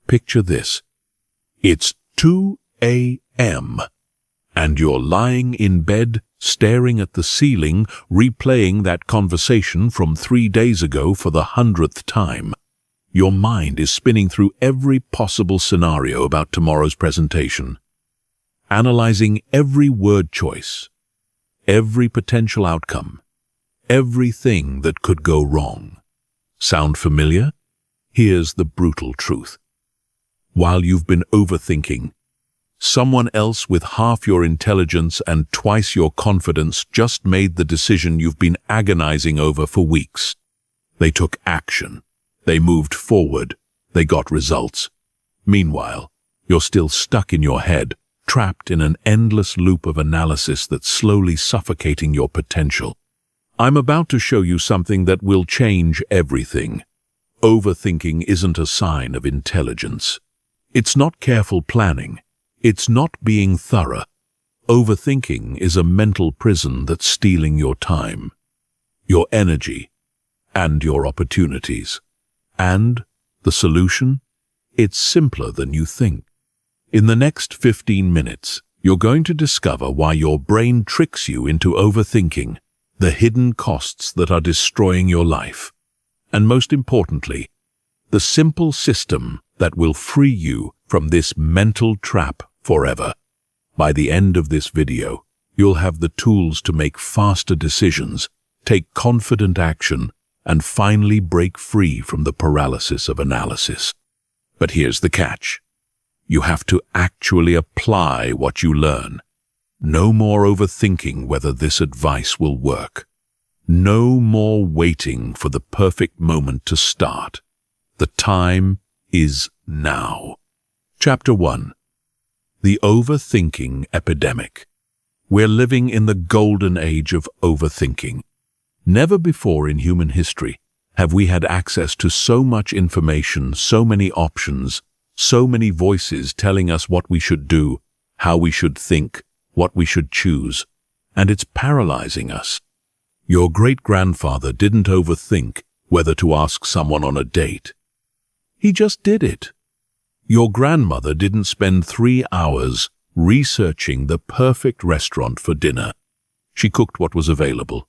Picture this. It's 2 a.m. and you're lying in bed, staring at the ceiling, replaying that conversation from 3 days ago for the 100th time. Your mind is spinning through every possible scenario about tomorrow's presentation, analyzing every word choice, every potential outcome, everything that could go wrong. Sound familiar? Here's the brutal truth. While you've been overthinking, someone else with half your intelligence and twice your confidence just made the decision you've been agonizing over for weeks. They took action. They moved forward. They got results. Meanwhile, you're still stuck in your head, trapped in an endless loop of analysis that's slowly suffocating your potential. I'm about to show you something that will change everything. Overthinking isn't a sign of intelligence. It's not careful planning. It's not being thorough. Overthinking is a mental prison that's stealing your time, your energy, and your opportunities. And the solution? It's simpler than you think. In the next 15 minutes, you're going to discover why your brain tricks you into overthinking, the hidden costs that are destroying your life, and most importantly, the simple system that will free you from this mental trap forever. By the end of this video, you'll have the tools to make faster decisions, take confident action, and finally break free from the paralysis of analysis. But here's the catch. You have to actually apply what you learn. No more overthinking whether this advice will work. No more waiting for the perfect moment to start. The time is now. Chapter 1. The Overthinking Epidemic. We're living in the golden age of overthinking. Never before in human history have we had access to so much information, so many options, so many voices telling us what we should do, how we should think, what we should choose, and it's paralyzing us. Your great-grandfather didn't overthink whether to ask someone on a date. He just did it. Your grandmother didn't spend 3 hours researching the perfect restaurant for dinner. She cooked what was available.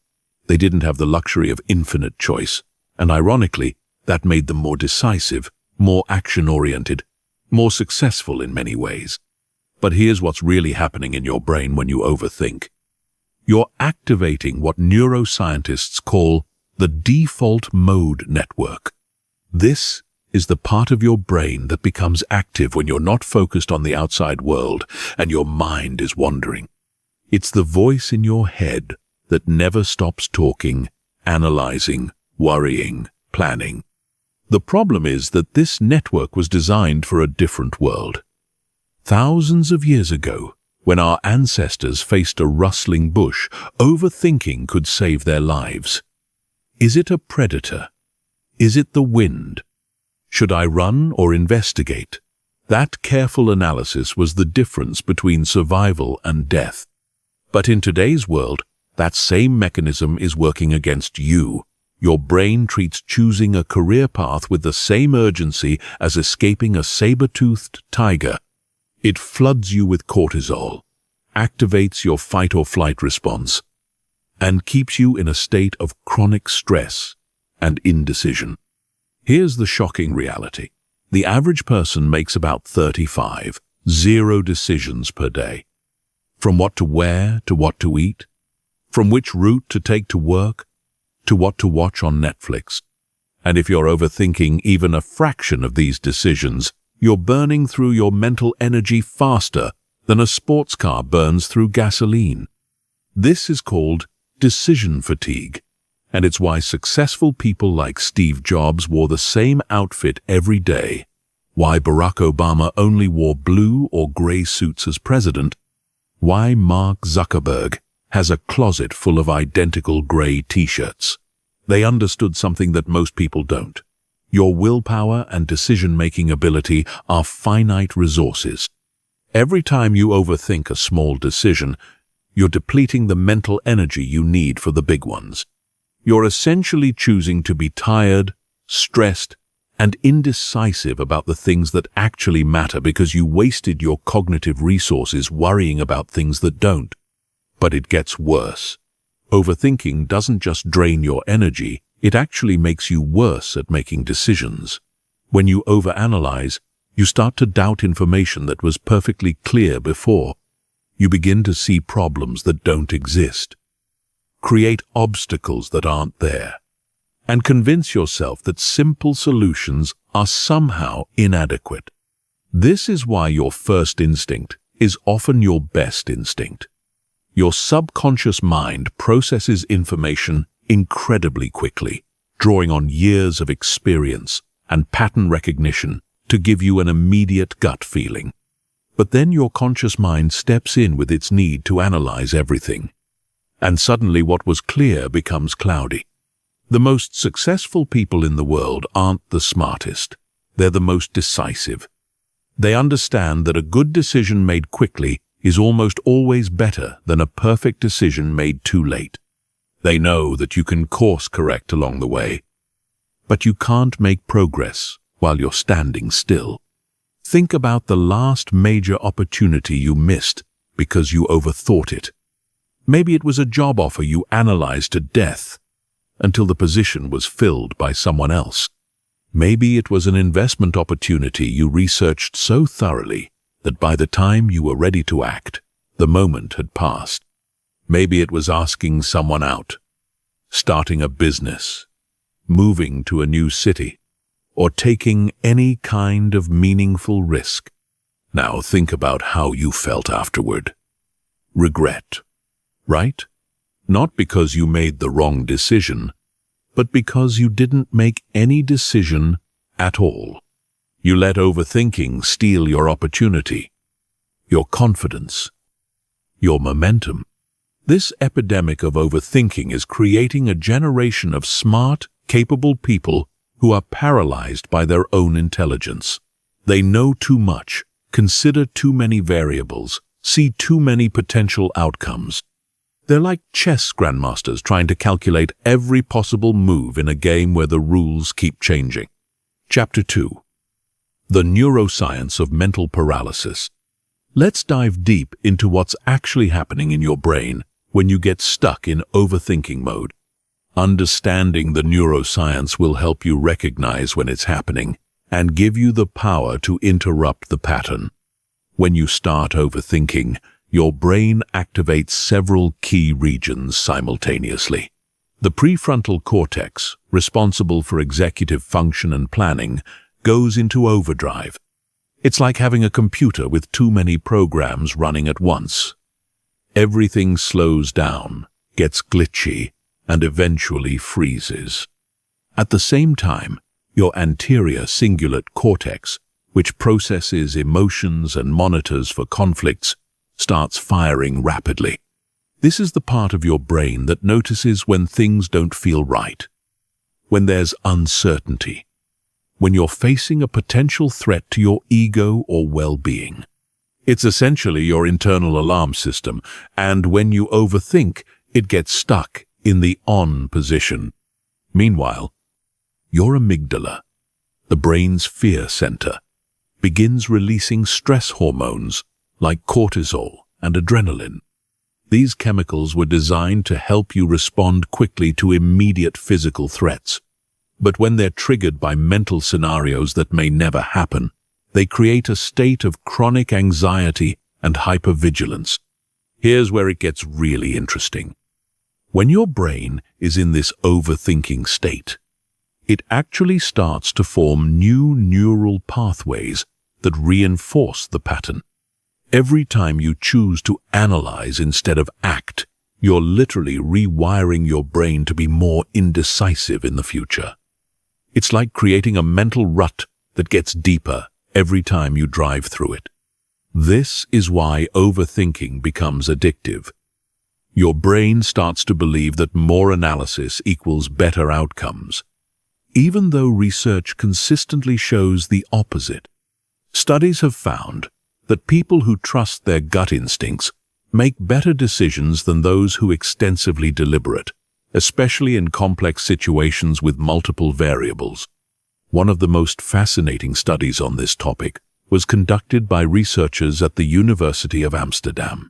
They didn't have the luxury of infinite choice, and ironically, that made them more decisive, more action-oriented, more successful in many ways. But here's what's really happening in your brain when you overthink. You're activating what neuroscientists call the default mode network. This is the part of your brain that becomes active when you're not focused on the outside world and your mind is wandering. It's the voice in your head that never stops talking, analyzing, worrying, planning. The problem is that this network was designed for a different world. Thousands of years ago, when our ancestors faced a rustling bush, overthinking could save their lives. Is it a predator? Is it the wind? Should I run or investigate? That careful analysis was the difference between survival and death. But in today's world, that same mechanism is working against you. Your brain treats choosing a career path with the same urgency as escaping a saber-toothed tiger. It floods you with cortisol, activates your fight-or-flight response, and keeps you in a state of chronic stress and indecision. Here's the shocking reality. The average person makes about 35, 0 decisions per day. From what to wear to what to eat, from which route to take to work, to what to watch on Netflix. And if you're overthinking even a fraction of these decisions, you're burning through your mental energy faster than a sports car burns through gasoline. This is called decision fatigue, and it's why successful people like Steve Jobs wore the same outfit every day, why Barack Obama only wore blue or gray suits as president, why Mark Zuckerberg has a closet full of identical gray t-shirts. They understood something that most people don't. Your willpower and decision-making ability are finite resources. Every time you overthink a small decision, you're depleting the mental energy you need for the big ones. You're essentially choosing to be tired, stressed, and indecisive about the things that actually matter because you wasted your cognitive resources worrying about things that don't. But it gets worse. Overthinking doesn't just drain your energy, it actually makes you worse at making decisions. When you overanalyze, you start to doubt information that was perfectly clear before. You begin to see problems that don't exist, create obstacles that aren't there, and convince yourself that simple solutions are somehow inadequate. This is why your first instinct is often your best instinct. Your subconscious mind processes information incredibly quickly, drawing on years of experience and pattern recognition to give you an immediate gut feeling. But then your conscious mind steps in with its need to analyze everything. And suddenly what was clear becomes cloudy. The most successful people in the world aren't the smartest. They're the most decisive. They understand that a good decision made quickly is almost always better than a perfect decision made too late. They know that you can course correct along the way, but you can't make progress while you're standing still. Think about the last major opportunity you missed because you overthought it. Maybe it was a job offer you analyzed to death until the position was filled by someone else. Maybe it was an investment opportunity you researched so thoroughly that by the time you were ready to act, the moment had passed. Maybe it was asking someone out, starting a business, moving to a new city, or taking any kind of meaningful risk. Now think about how you felt afterward. Regret, right? Not because you made the wrong decision, but because you didn't make any decision at all. You let overthinking steal your opportunity, your confidence, your momentum. This epidemic of overthinking is creating a generation of smart, capable people who are paralyzed by their own intelligence. They know too much, consider too many variables, see too many potential outcomes. They're like chess grandmasters trying to calculate every possible move in a game where the rules keep changing. Chapter 2. The Neuroscience of Mental Paralysis. Let's dive deep into what's actually happening in your brain when you get stuck in overthinking mode. Understanding the neuroscience will help you recognize when it's happening and give you the power to interrupt the pattern. When you start overthinking, your brain activates several key regions simultaneously. The prefrontal cortex, responsible for executive function and planning, goes into overdrive. It's like having a computer with too many programs running at once. Everything slows down, gets glitchy, and eventually freezes. At the same time, your anterior cingulate cortex, which processes emotions and monitors for conflicts, starts firing rapidly. This is the part of your brain that notices when things don't feel right, when there's uncertainty, when you're facing a potential threat to your ego or well-being. It's essentially your internal alarm system, and when you overthink, it gets stuck in the on position. Meanwhile, your amygdala, the brain's fear center, begins releasing stress hormones like cortisol and adrenaline. These chemicals were designed to help you respond quickly to immediate physical threats. But when they're triggered by mental scenarios that may never happen, they create a state of chronic anxiety and hypervigilance. Here's where it gets really interesting. When your brain is in this overthinking state, it actually starts to form new neural pathways that reinforce the pattern. Every time you choose to analyze instead of act, you're literally rewiring your brain to be more indecisive in the future. It's like creating a mental rut that gets deeper every time you drive through it. This is why overthinking becomes addictive. Your brain starts to believe that more analysis equals better outcomes, even though research consistently shows the opposite. Studies have found that people who trust their gut instincts make better decisions than those who extensively deliberate, especially in complex situations with multiple variables. One of the most fascinating studies on this topic was conducted by researchers at the University of Amsterdam.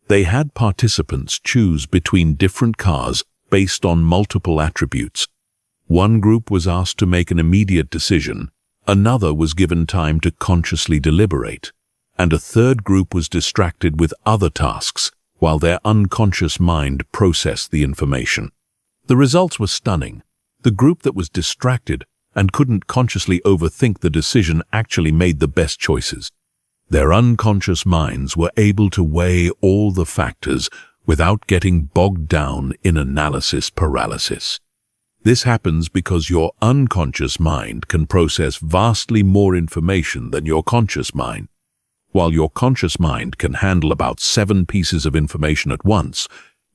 They had participants choose between different cars based on multiple attributes. One group was asked to make an immediate decision, another was given time to consciously deliberate, and a third group was distracted with other tasks while their unconscious mind processed the information. The results were stunning. The group that was distracted and couldn't consciously overthink the decision actually made the best choices. Their unconscious minds were able to weigh all the factors without getting bogged down in analysis paralysis. This happens because your unconscious mind can process vastly more information than your conscious mind. While your conscious mind can handle about 7 pieces of information at once,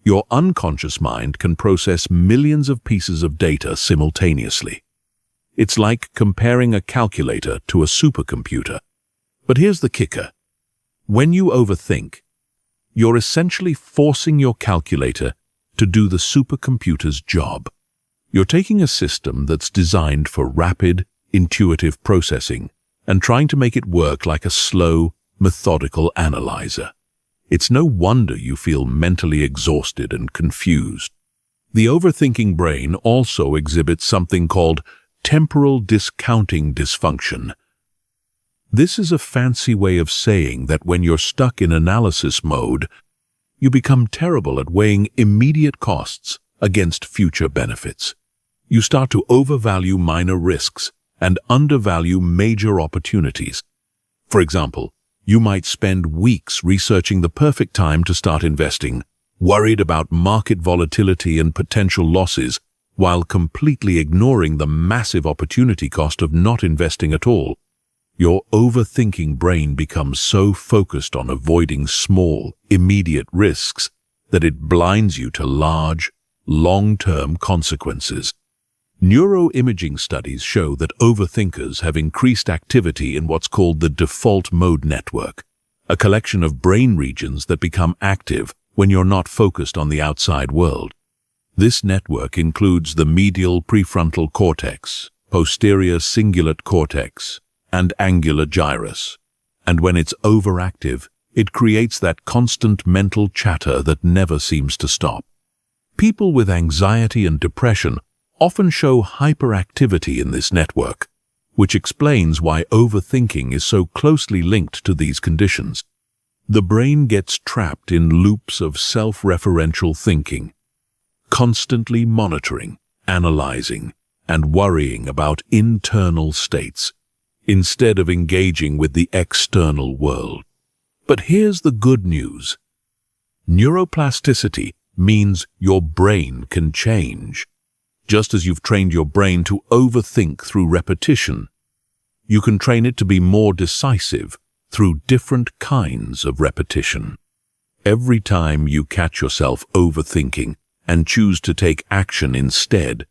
your unconscious mind can process millions of pieces of data simultaneously. It's like comparing a calculator to a supercomputer. But here's the kicker. When you overthink, you're essentially forcing your calculator to do the supercomputer's job. You're taking a system that's designed for rapid, intuitive processing and trying to make it work like a slow, methodical analyzer. It's no wonder you feel mentally exhausted and confused. The overthinking brain also exhibits something called temporal discounting dysfunction. This is a fancy way of saying that when you're stuck in analysis mode, you become terrible at weighing immediate costs against future benefits. You start to overvalue minor risks and undervalue major opportunities. For example, you might spend weeks researching the perfect time to start investing, worried about market volatility and potential losses, while completely ignoring the massive opportunity cost of not investing at all. Your overthinking brain becomes so focused on avoiding small, immediate risks that it blinds you to large, long-term consequences. Neuroimaging studies show that overthinkers have increased activity in what's called the default mode network, a collection of brain regions that become active when you're not focused on the outside world. This network includes the medial prefrontal cortex, posterior cingulate cortex, and angular gyrus. And when it's overactive, it creates that constant mental chatter that never seems to stop. People with anxiety and depression often show hyperactivity in this network, which explains why overthinking is so closely linked to these conditions. The brain gets trapped in loops of self-referential thinking, constantly monitoring, analyzing, and worrying about internal states, instead of engaging with the external world. But here's the good news. Neuroplasticity means your brain can change. Just as you've trained your brain to overthink through repetition, you can train it to be more decisive through different kinds of repetition. Every time you catch yourself overthinking and choose to take action instead,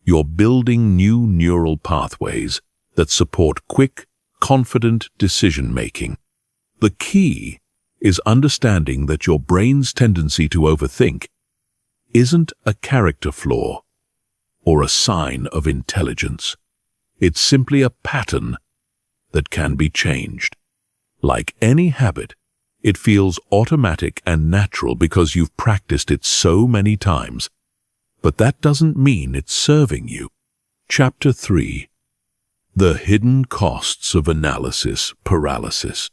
you're building new neural pathways that support quick, confident decision-making. The key is understanding that your brain's tendency to overthink isn't a character flaw or a sign of intelligence. It's simply a pattern that can be changed. Like any habit, it feels automatic and natural because you've practiced it so many times. But that doesn't mean it's serving you. Chapter 3. The Hidden Costs of Analysis Paralysis.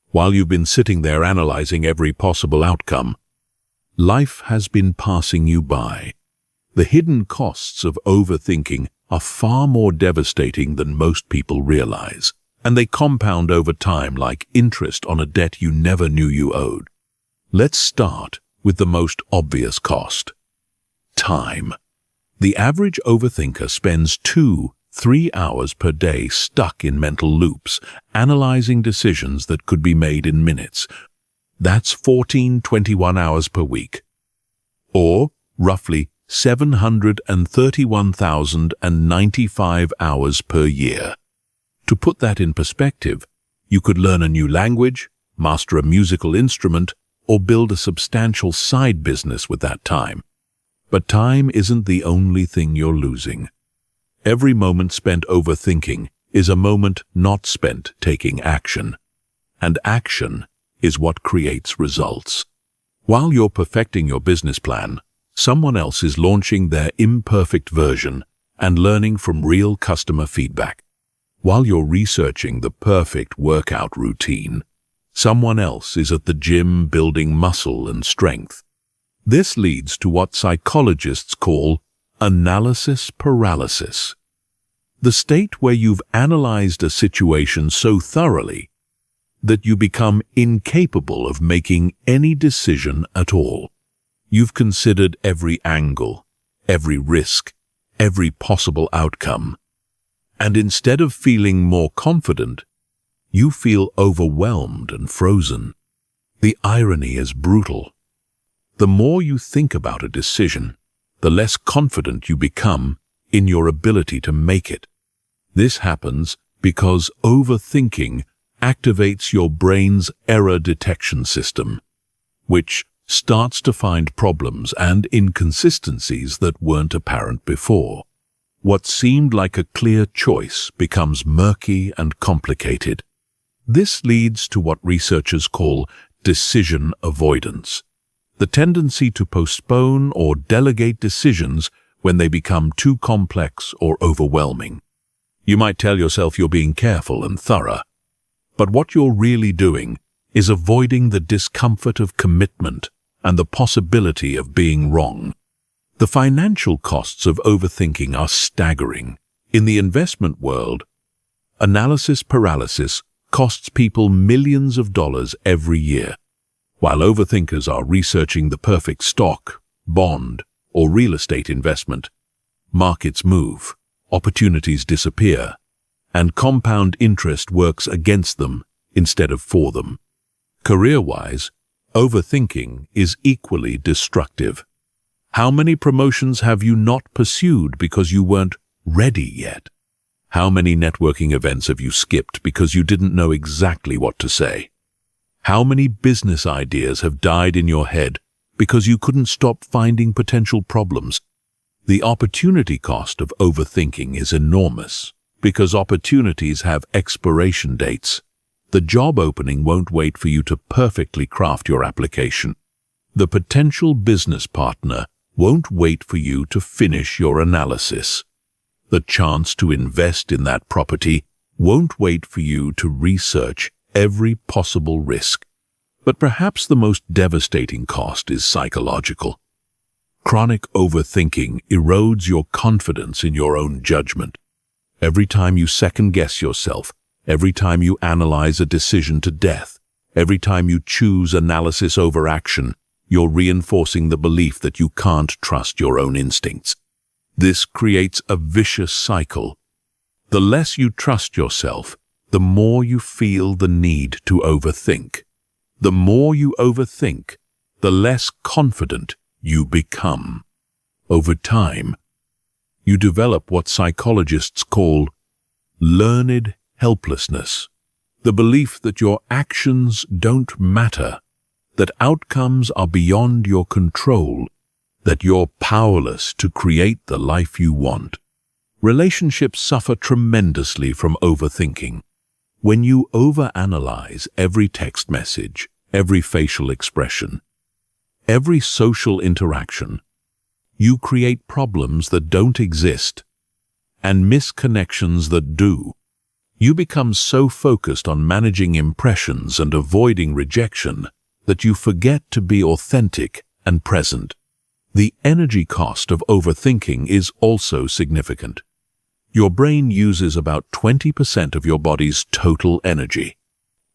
While you've been sitting there analyzing every possible outcome, life has been passing you by. The hidden costs of overthinking are far more devastating than most people realize, and they compound over time like interest on a debt you never knew you owed. Let's start with the most obvious cost: time. The average overthinker spends 2-3 hours per day stuck in mental loops, analyzing decisions that could be made in minutes. That's 21 hours per week, or roughly 731,095 hours per year. To put that in perspective, you could learn a new language, master a musical instrument, or build a substantial side business with that time. But time isn't the only thing you're losing. Every moment spent overthinking is a moment not spent taking action. And action is what creates results. While you're perfecting your business plan, someone else is launching their imperfect version and learning from real customer feedback. While you're researching the perfect workout routine, someone else is at the gym building muscle and strength. This leads to what psychologists call analysis paralysis, the state where you've analyzed a situation so thoroughly that you become incapable of making any decision at all. You've considered every angle, every risk, every possible outcome, and instead of feeling more confident, you feel overwhelmed and frozen. The irony is brutal. The more you think about a decision, the less confident you become in your ability to make it. This happens because overthinking activates your brain's error detection system, which starts to find problems and inconsistencies that weren't apparent before. What seemed like a clear choice becomes murky and complicated. This leads to what researchers call decision avoidance, the tendency to postpone or delegate decisions when they become too complex or overwhelming. You might tell yourself you're being careful and thorough, but what you're really doing is avoiding the discomfort of commitment and the possibility of being wrong. The financial costs of overthinking are staggering. In the investment world, analysis paralysis costs people millions of dollars every year. While overthinkers are researching the perfect stock, bond, or real estate investment, markets move, opportunities disappear, and compound interest works against them instead of for them. Career-wise, overthinking is equally destructive. How many promotions have you not pursued because you weren't ready yet? How many networking events have you skipped because you didn't know exactly what to say? How many business ideas have died in your head because you couldn't stop finding potential problems? The opportunity cost of overthinking is enormous because opportunities have expiration dates. The job opening won't wait for you to perfectly craft your application. The potential business partner won't wait for you to finish your analysis. The chance to invest in that property won't wait for you to research every possible risk. But perhaps the most devastating cost is psychological. Chronic overthinking erodes your confidence in your own judgment. Every time you second-guess yourself, every time you analyze a decision to death, every time you choose analysis over action, you're reinforcing the belief that you can't trust your own instincts. This creates a vicious cycle. The less you trust yourself, the more you feel the need to overthink. The more you overthink, the less confident you become. Over time, you develop what psychologists call learned helplessness, the belief that your actions don't matter, that outcomes are beyond your control, that you're powerless to create the life you want. Relationships suffer tremendously from overthinking. When you overanalyze every text message, every facial expression, every social interaction, you create problems that don't exist and misconnections that do. You become so focused on managing impressions and avoiding rejection that you forget to be authentic and present. The energy cost of overthinking is also significant. Your brain uses about 20% of your body's total energy,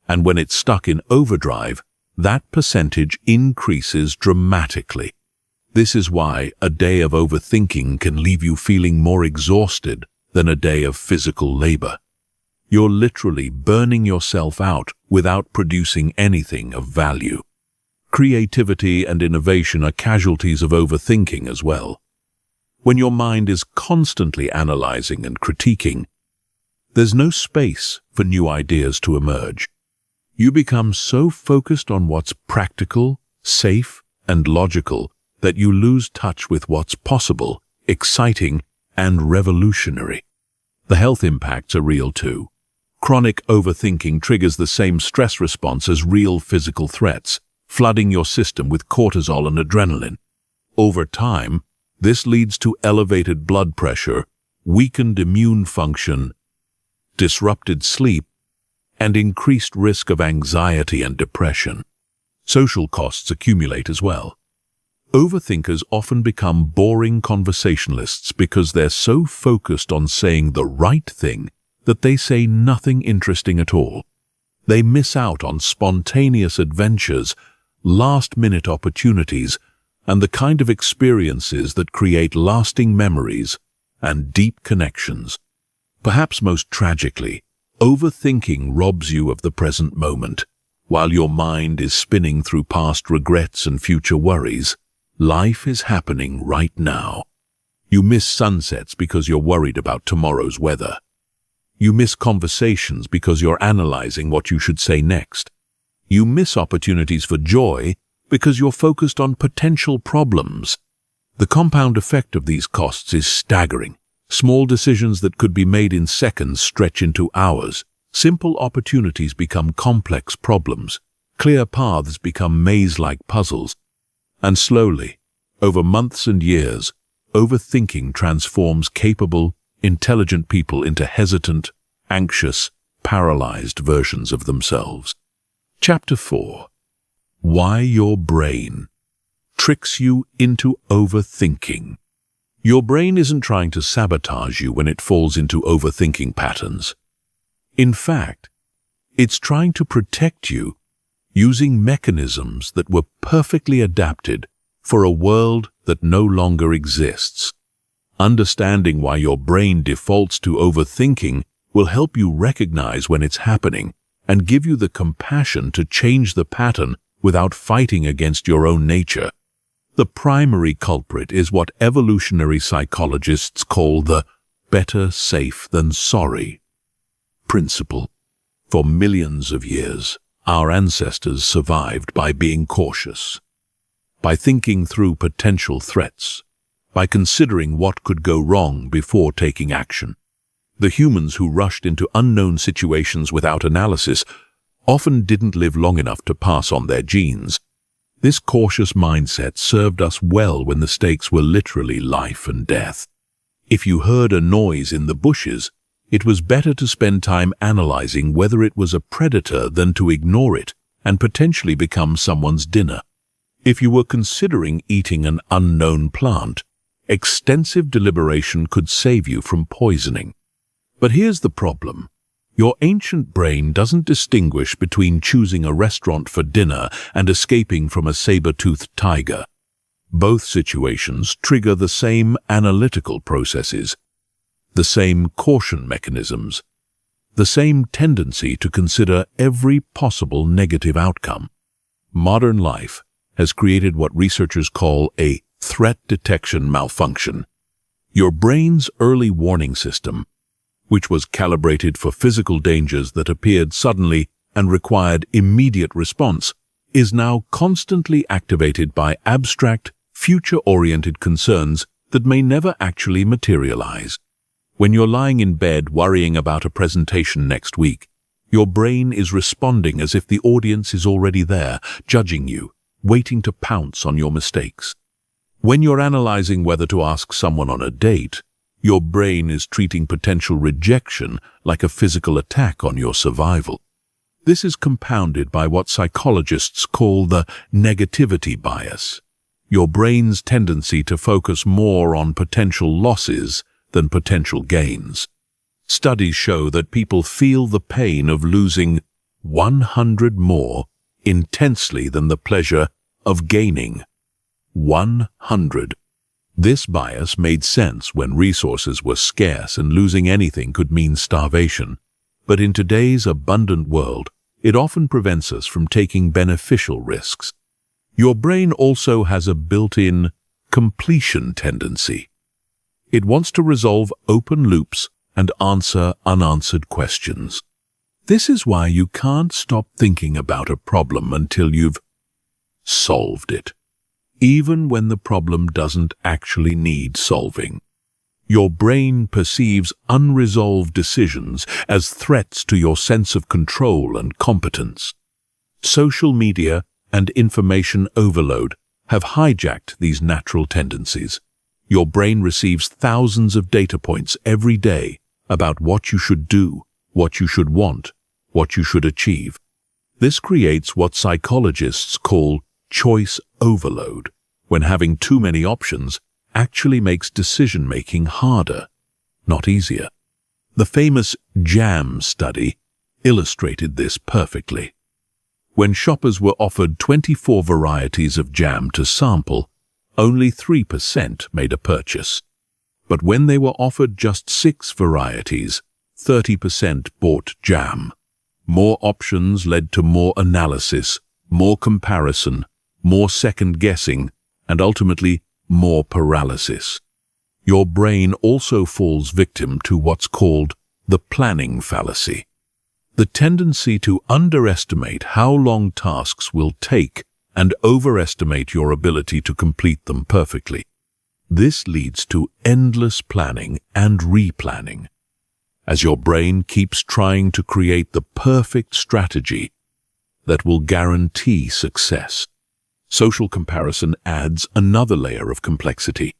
and when it's stuck in overdrive, that percentage increases dramatically. This is why a day of overthinking can leave you feeling more exhausted than a day of physical labor. You're literally burning yourself out without producing anything of value. Creativity and innovation are casualties of overthinking as well. When your mind is constantly analyzing and critiquing, there's no space for new ideas to emerge. You become so focused on what's practical, safe, and logical that you lose touch with what's possible, exciting, and revolutionary. The health impacts are real too. Chronic overthinking triggers the same stress response as real physical threats, flooding your system with cortisol and adrenaline. Over time, this leads to elevated blood pressure, weakened immune function, disrupted sleep, and increased risk of anxiety and depression. Social costs accumulate as well. Overthinkers often become boring conversationalists because they're so focused on saying the right thing that they say nothing interesting at all. They miss out on spontaneous adventures, last-minute opportunities, and the kind of experiences that create lasting memories and deep connections. Perhaps most tragically, overthinking robs you of the present moment. While your mind is spinning through past regrets and future worries, life is happening right now. You miss sunsets because you're worried about tomorrow's weather. You miss conversations because you're analyzing what you should say next. You miss opportunities for joy because you're focused on potential problems. The compound effect of these costs is staggering. Small decisions that could be made in seconds stretch into hours. Simple opportunities become complex problems. Clear paths become maze-like puzzles. And slowly, over months and years, overthinking transforms capable, intelligent people into hesitant, anxious, paralyzed versions of themselves. Chapter 4. Why your brain tricks you into overthinking. Your brain isn't trying to sabotage you when it falls into overthinking patterns. In fact, it's trying to protect you using mechanisms that were perfectly adapted for a world that no longer exists. Understanding why your brain defaults to overthinking will help you recognize when it's happening and give you the compassion to change the pattern without fighting against your own nature. The primary culprit is what evolutionary psychologists call the better safe than sorry principle. For millions of years, our ancestors survived by being cautious, by thinking through potential threats, by considering what could go wrong before taking action. The humans who rushed into unknown situations without analysis often didn't live long enough to pass on their genes. This cautious mindset served us well when the stakes were literally life and death. If you heard a noise in the bushes, it was better to spend time analyzing whether it was a predator than to ignore it and potentially become someone's dinner. If you were considering eating an unknown plant, extensive deliberation could save you from poisoning. But here's the problem. Your ancient brain doesn't distinguish between choosing a restaurant for dinner and escaping from a saber-toothed tiger. Both situations trigger the same analytical processes, the same caution mechanisms, the same tendency to consider every possible negative outcome. Modern life has created what researchers call a threat detection malfunction. Your brain's early warning system, which was calibrated for physical dangers that appeared suddenly and required immediate response, is now constantly activated by abstract, future-oriented concerns that may never actually materialize. When you're lying in bed worrying about a presentation next week, your brain is responding as if the audience is already there, judging you, waiting to pounce on your mistakes. When you're analyzing whether to ask someone on a date, your brain is treating potential rejection like a physical attack on your survival. This is compounded by what psychologists call the negativity bias, your brain's tendency to focus more on potential losses than potential gains. Studies show that people feel the pain of losing 100 more intensely than the pleasure of gaining 100. This bias made sense when resources were scarce and losing anything could mean starvation. But in today's abundant world, it often prevents us from taking beneficial risks. Your brain also has a built-in completion tendency. It wants to resolve open loops and answer unanswered questions. This is why you can't stop thinking about a problem until you've solved it, even when the problem doesn't actually need solving. Your brain perceives unresolved decisions as threats to your sense of control and competence. Social media and information overload have hijacked these natural tendencies. Your brain receives thousands of data points every day about what you should do, what you should want, what you should achieve. This creates what psychologists call choice overload, when having too many options actually makes decision-making harder, not easier. The famous jam study illustrated this perfectly. When shoppers were offered 24 varieties of jam to sample, only 3% made a purchase. But when they were offered just 6 varieties, 30% bought jam. More options led to more analysis, more comparison, more second-guessing, and ultimately more paralysis. Your brain also falls victim to what's called the planning fallacy, the tendency to underestimate how long tasks will take and overestimate your ability to complete them perfectly. This leads to endless planning and replanning, as your brain keeps trying to create the perfect strategy that will guarantee success. Social comparison adds another layer of complexity.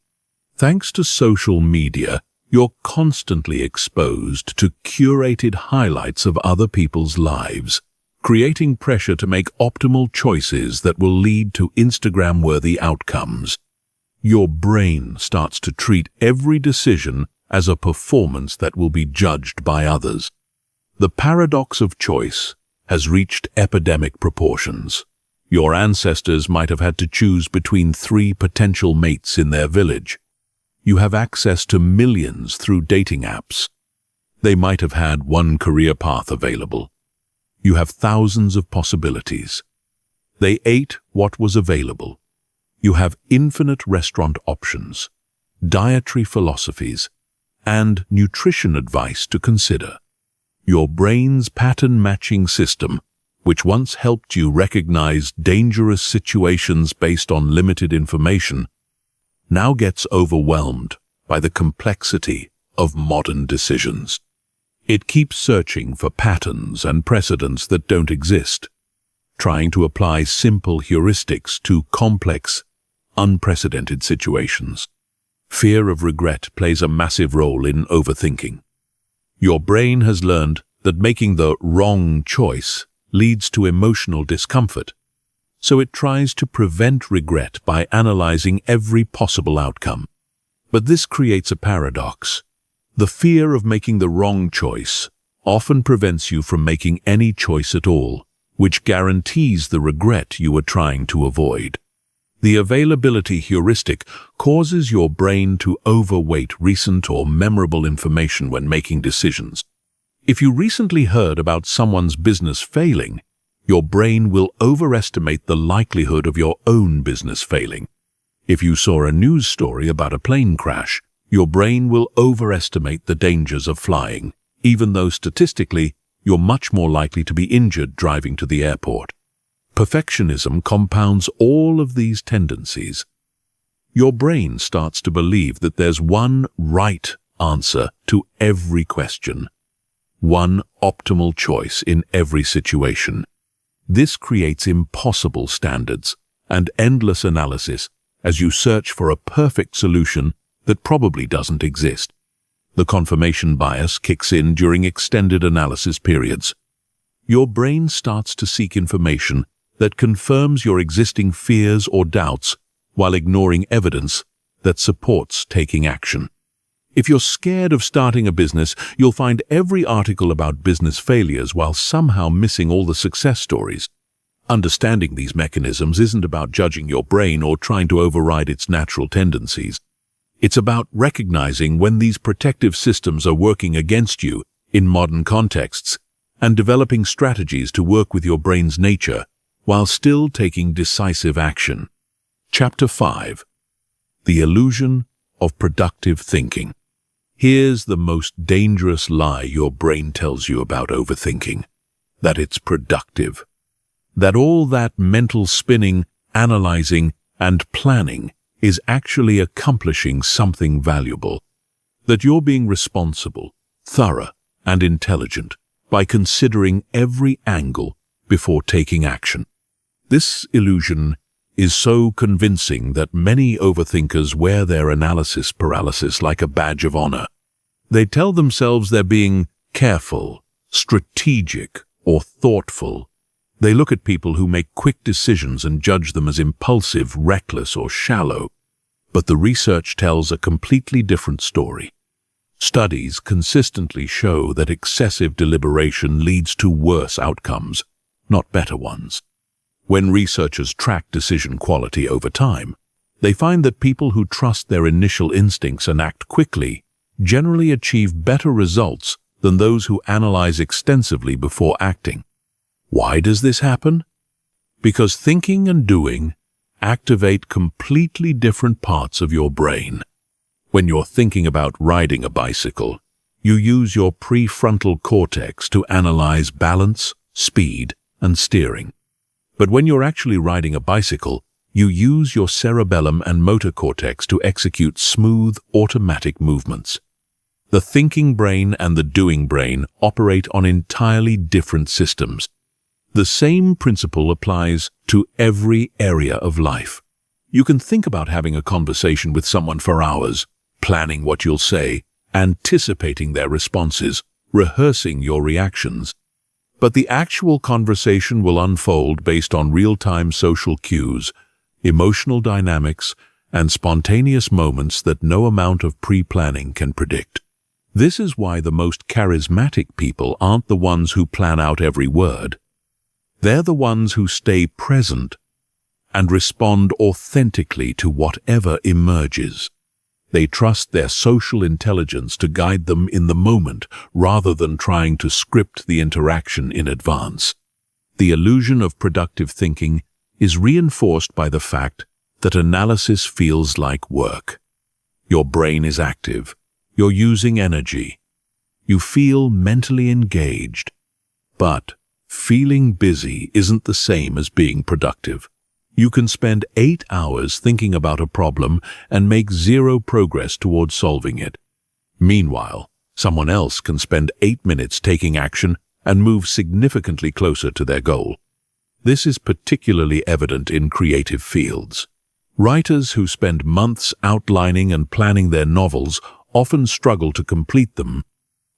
Thanks to social media, you're constantly exposed to curated highlights of other people's lives, creating pressure to make optimal choices that will lead to Instagram-worthy outcomes. Your brain starts to treat every decision as a performance that will be judged by others. The paradox of choice has reached epidemic proportions. Your ancestors might have had to choose between 3 potential mates in their village. You have access to millions through dating apps. They might have had one career path available. You have thousands of possibilities. They ate what was available. You have infinite restaurant options, dietary philosophies, and nutrition advice to consider. Your brain's pattern-matching system, which once helped you recognize dangerous situations based on limited information, now gets overwhelmed by the complexity of modern decisions. It keeps searching for patterns and precedents that don't exist, trying to apply simple heuristics to complex, unprecedented situations. Fear of regret plays a massive role in overthinking. Your brain has learned that making the wrong choice leads to emotional discomfort, so it tries to prevent regret by analyzing every possible outcome. But this creates a paradox. The fear of making the wrong choice often prevents you from making any choice at all, which guarantees the regret you are trying to avoid. The availability heuristic causes your brain to overweight recent or memorable information when making decisions. If you recently heard about someone's business failing, your brain will overestimate the likelihood of your own business failing. If you saw a news story about a plane crash, your brain will overestimate the dangers of flying, even though statistically you're much more likely to be injured driving to the airport. Perfectionism compounds all of these tendencies. Your brain starts to believe that there's one right answer to every question, one optimal choice in every situation. This creates impossible standards and endless analysis as you search for a perfect solution that probably doesn't exist. The confirmation bias kicks in during extended analysis periods. Your brain starts to seek information that confirms your existing fears or doubts while ignoring evidence that supports taking action. If you're scared of starting a business, you'll find every article about business failures while somehow missing all the success stories. Understanding these mechanisms isn't about judging your brain or trying to override its natural tendencies. It's about recognizing when these protective systems are working against you in modern contexts and developing strategies to work with your brain's nature while still taking decisive action. Chapter 5. The Illusion of Productive Thinking. Here's the most dangerous lie your brain tells you about overthinking: that it's productive. That all that mental spinning, analyzing, and planning is actually accomplishing something valuable. that you're being responsible, thorough, and intelligent by considering every angle before taking action. This illusion is so convincing that many overthinkers wear their analysis paralysis like a badge of honor. They tell themselves they're being careful, strategic, or thoughtful. They look at people who make quick decisions and judge them as impulsive, reckless, or shallow. But the research tells a completely different story. Studies consistently show that excessive deliberation leads to worse outcomes, not better ones. When researchers track decision quality over time, they find that people who trust their initial instincts and act quickly generally achieve better results than those who analyze extensively before acting. Why does this happen? Because thinking and doing activate completely different parts of your brain. When you're thinking about riding a bicycle, you use your prefrontal cortex to analyze balance, speed, and steering. But when you're actually riding a bicycle, you use your cerebellum and motor cortex to execute smooth, automatic movements. The thinking brain and the doing brain operate on entirely different systems. The same principle applies to every area of life. You can think about having a conversation with someone for hours, planning what you'll say, anticipating their responses, rehearsing your reactions. But the actual conversation will unfold based on real-time social cues, emotional dynamics, and spontaneous moments that no amount of pre-planning can predict. This is why the most charismatic people aren't the ones who plan out every word. They're the ones who stay present and respond authentically to whatever emerges. They trust their social intelligence to guide them in the moment rather than trying to script the interaction in advance. The illusion of productive thinking is reinforced by the fact that analysis feels like work. Your brain is active. You're using energy. You feel mentally engaged. But feeling busy isn't the same as being productive. You can spend 8 hours thinking about a problem and make zero progress towards solving it. Meanwhile, someone else can spend 8 minutes taking action and move significantly closer to their goal. This is particularly evident in creative fields. Writers who spend months outlining and planning their novels often struggle to complete them,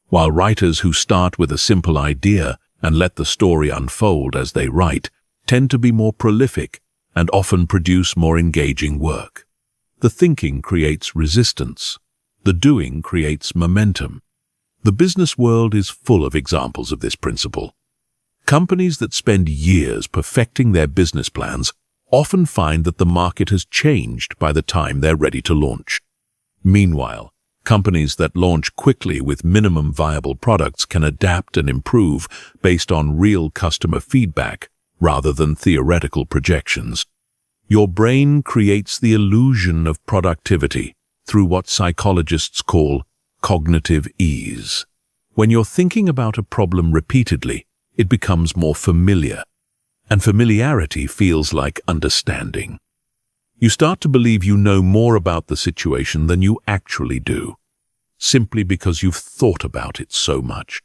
while writers who start with a simple idea and let the story unfold as they write tend to be more prolific and often produce more engaging work. The thinking creates resistance. The doing creates momentum. The business world is full of examples of this principle. Companies that spend years perfecting their business plans often find that the market has changed by the time they're ready to launch. Meanwhile, companies that launch quickly with minimum viable products can adapt and improve based on real customer feedback rather than theoretical projections. Your brain creates the illusion of productivity through what psychologists call cognitive ease. When you're thinking about a problem repeatedly, it becomes more familiar, and familiarity feels like understanding. You start to believe you know more about the situation than you actually do, simply because you've thought about it so much.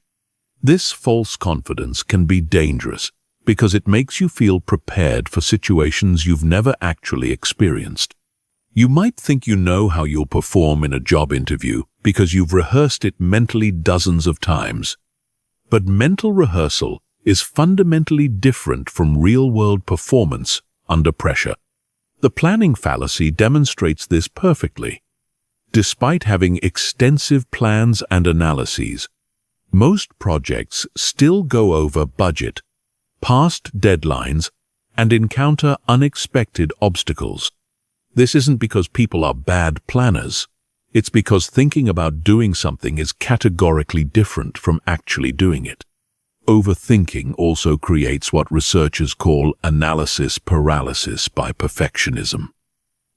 This false confidence can be dangerous because it makes you feel prepared for situations you've never actually experienced. You might think you know how you'll perform in a job interview because you've rehearsed it mentally dozens of times. But mental rehearsal is fundamentally different from real-world performance under pressure. The planning fallacy demonstrates this perfectly. Despite having extensive plans and analyses, most projects still go over budget, past deadlines, and encounter unexpected obstacles. This isn't because people are bad planners. It's because thinking about doing something is categorically different from actually doing it. Overthinking also creates what researchers call analysis paralysis by perfectionism.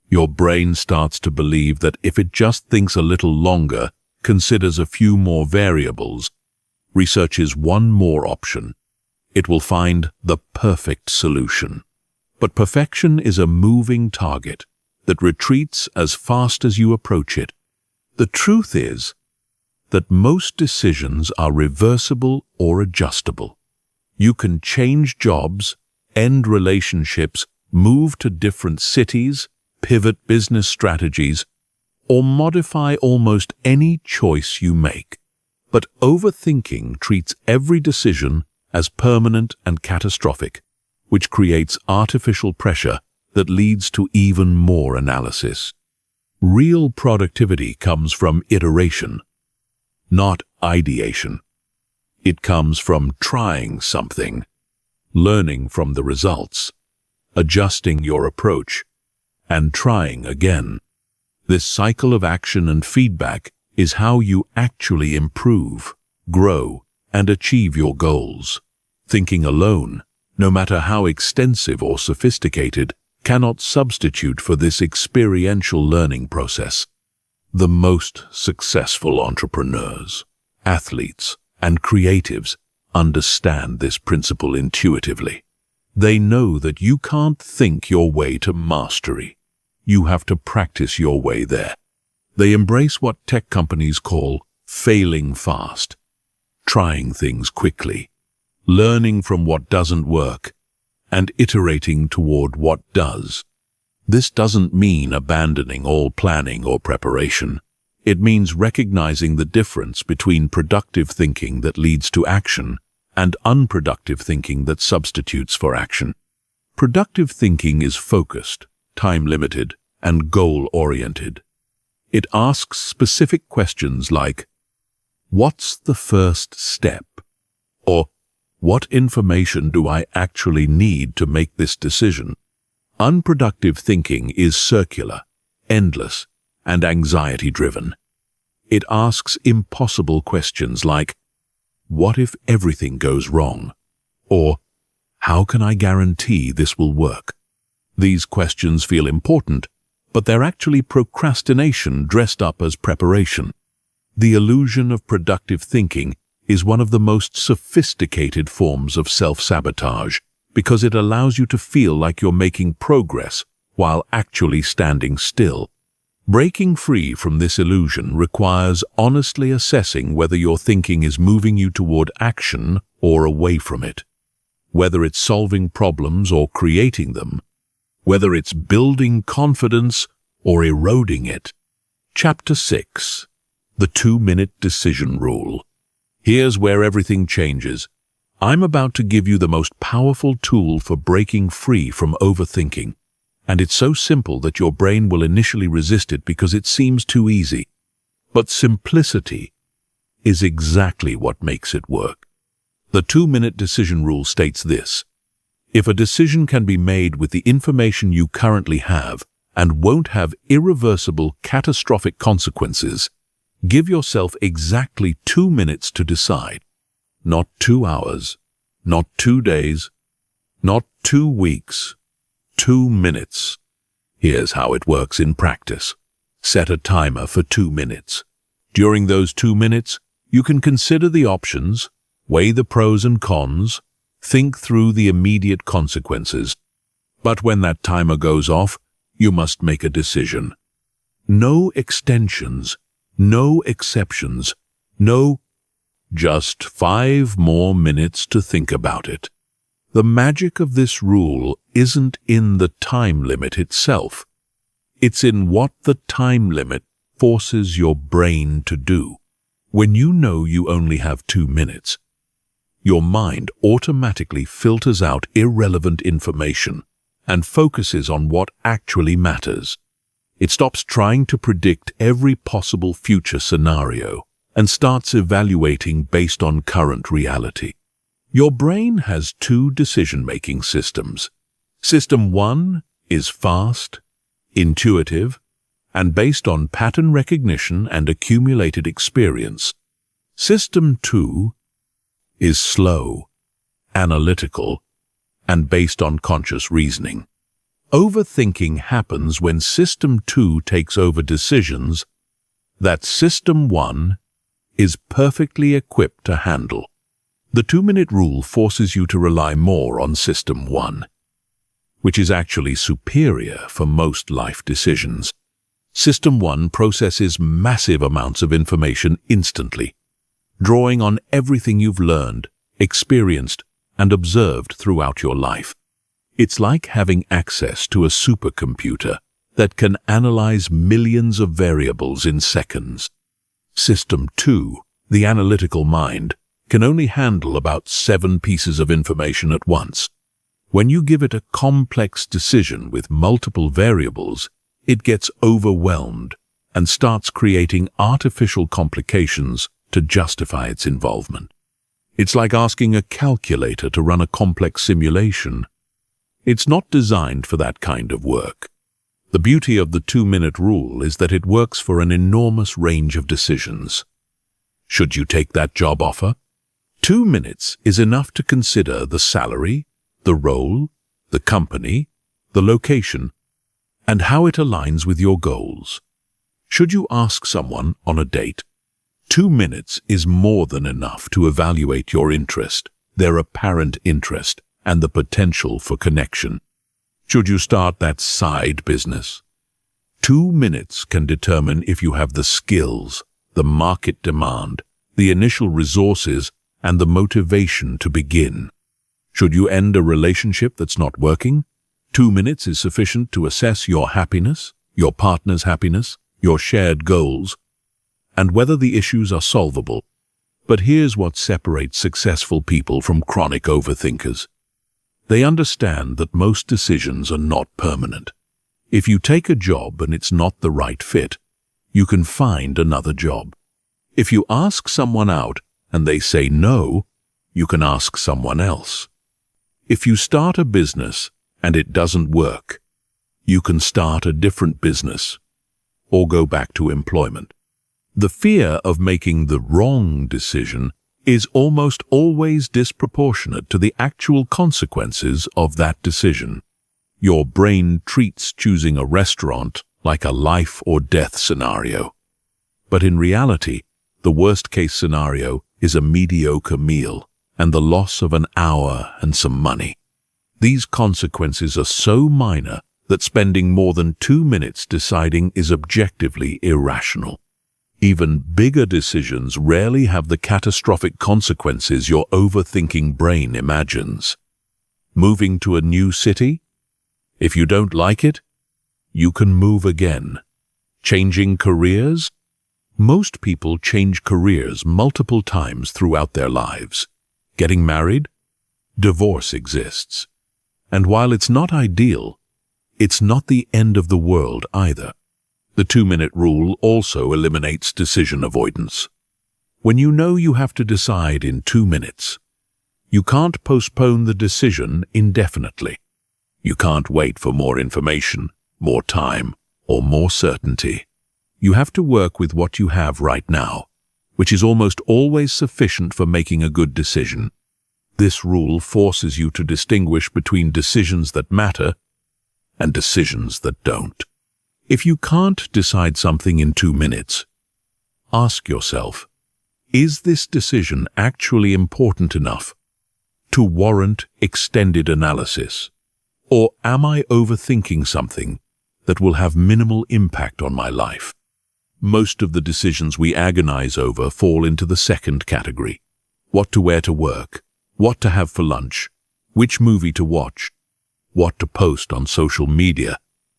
Your brain starts to believe that if it just thinks a little longer, considers a few more variables, researches one more option, it will find the perfect solution. But perfection is a moving target that retreats as fast as you approach it. The truth is that most decisions are reversible or adjustable. You can change jobs, end relationships, move to different cities, pivot business strategies, or modify almost any choice you make. But overthinking treats every decision as permanent and catastrophic, which creates artificial pressure that leads to even more analysis. Real productivity comes from iteration, not ideation. It comes from trying something, learning from the results, adjusting your approach, and trying again. This cycle of action and feedback is how you actually improve, grow, and achieve your goals. Thinking alone, no matter how extensive or sophisticated, cannot substitute for this experiential learning process. The most successful entrepreneurs, athletes, and creatives understand this principle intuitively. They know that you can't think your way to mastery. You have to practice your way there. They embrace what tech companies call failing fast, trying things quickly, learning from what doesn't work, and iterating toward what does. This doesn't mean abandoning all planning or preparation. It means recognizing the difference between productive thinking that leads to action and unproductive thinking that substitutes for action. Productive thinking is focused, time-limited, and goal-oriented. It asks specific questions like, "What's the first step?" or "What information do I actually need to make this decision?" Unproductive thinking is circular, endless, and anxiety-driven. It asks impossible questions like, "What if everything goes wrong?" or "How can I guarantee this will work?" These questions feel important, but they're actually procrastination dressed up as preparation. The illusion of productive thinking is one of the most sophisticated forms of self-sabotage because it allows you to feel like you're making progress while actually standing still. Breaking free from this illusion requires honestly assessing whether your thinking is moving you toward action or away from it, whether it's solving problems or creating them, whether it's building confidence or eroding it. Chapter 6. The 2-Minute Decision Rule. Here's where everything changes. I'm about to give you the most powerful tool for breaking free from overthinking. And it's so simple that your brain will initially resist it because it seems too easy. But simplicity is exactly what makes it work. The 2-minute decision rule states this: if a decision can be made with the information you currently have and won't have irreversible, catastrophic consequences, give yourself exactly 2 minutes to decide. Not 2 hours, not 2 days, not 2 weeks. 2 minutes. Here's how it works in practice. Set a timer for 2 minutes. During those 2 minutes, you can consider the options, weigh the pros and cons, think through the immediate consequences. But when that timer goes off, you must make a decision. No extensions, no exceptions, no just 5 more minutes to think about it. The magic of this rule isn't in the time limit itself. It's in what the time limit forces your brain to do. When you know you only have 2 minutes, your mind automatically filters out irrelevant information and focuses on what actually matters. It stops trying to predict every possible future scenario and starts evaluating based on current reality. Your brain has 2 decision-making systems. System 1 is fast, intuitive, and based on pattern recognition and accumulated experience. System 2 is slow, analytical, and based on conscious reasoning. Overthinking happens when System 2 takes over decisions that System 1 is perfectly equipped to handle. The 2-minute rule forces you to rely more on System 1, which is actually superior for most life decisions. System 1 processes massive amounts of information instantly, drawing on everything you've learned, experienced, and observed throughout your life. It's like having access to a supercomputer that can analyze millions of variables in seconds. System 2, the analytical mind, can only handle about 7 pieces of information at once. When you give it a complex decision with multiple variables, it gets overwhelmed and starts creating artificial complications to justify its involvement. It's like asking a calculator to run a complex simulation. It's not designed for that kind of work. The beauty of the 2-minute rule is that it works for an enormous range of decisions. Should you take that job offer? 2 minutes is enough to consider the salary, the role, the company, the location, and how it aligns with your goals. Should you ask someone on a date? 2 minutes is more than enough to evaluate your interest, their apparent interest, and the potential for connection. Should you start that side business? 2 minutes can determine if you have the skills, the market demand, the initial resources, and the motivation to begin. Should you end a relationship that's not working? 2 minutes is sufficient to assess your happiness, your partner's happiness, your shared goals, and whether the issues are solvable. But here's what separates successful people from chronic overthinkers. They understand that most decisions are not permanent. If you take a job and it's not the right fit, you can find another job. If you ask someone out and they say no, you can ask someone else. If you start a business and it doesn't work, you can start a different business or go back to employment. The fear of making the wrong decision is almost always disproportionate to the actual consequences of that decision. Your brain treats choosing a restaurant like a life or death scenario. But in reality, the worst-case scenario is a mediocre meal and the loss of an hour and some money. These consequences are so minor that spending more than 2 minutes deciding is objectively irrational. Even bigger decisions rarely have the catastrophic consequences your overthinking brain imagines. Moving to a new city? If you don't like it, you can move again. Changing careers? Most people change careers multiple times throughout their lives. Getting married? Divorce exists. And while it's not ideal, it's not the end of the world either. The 2-minute rule also eliminates decision avoidance. When you know you have to decide in 2 minutes, you can't postpone the decision indefinitely. You can't wait for more information, more time, or more certainty. You have to work with what you have right now, which is almost always sufficient for making a good decision. This rule forces you to distinguish between decisions that matter and decisions that don't. If you can't decide something in 2 minutes, ask yourself, is this decision actually important enough to warrant extended analysis? Or am I overthinking something that will have minimal impact on my life? Most of the decisions we agonize over fall into the second category. What to wear to work, what to have for lunch, which movie to watch, what to post on social media.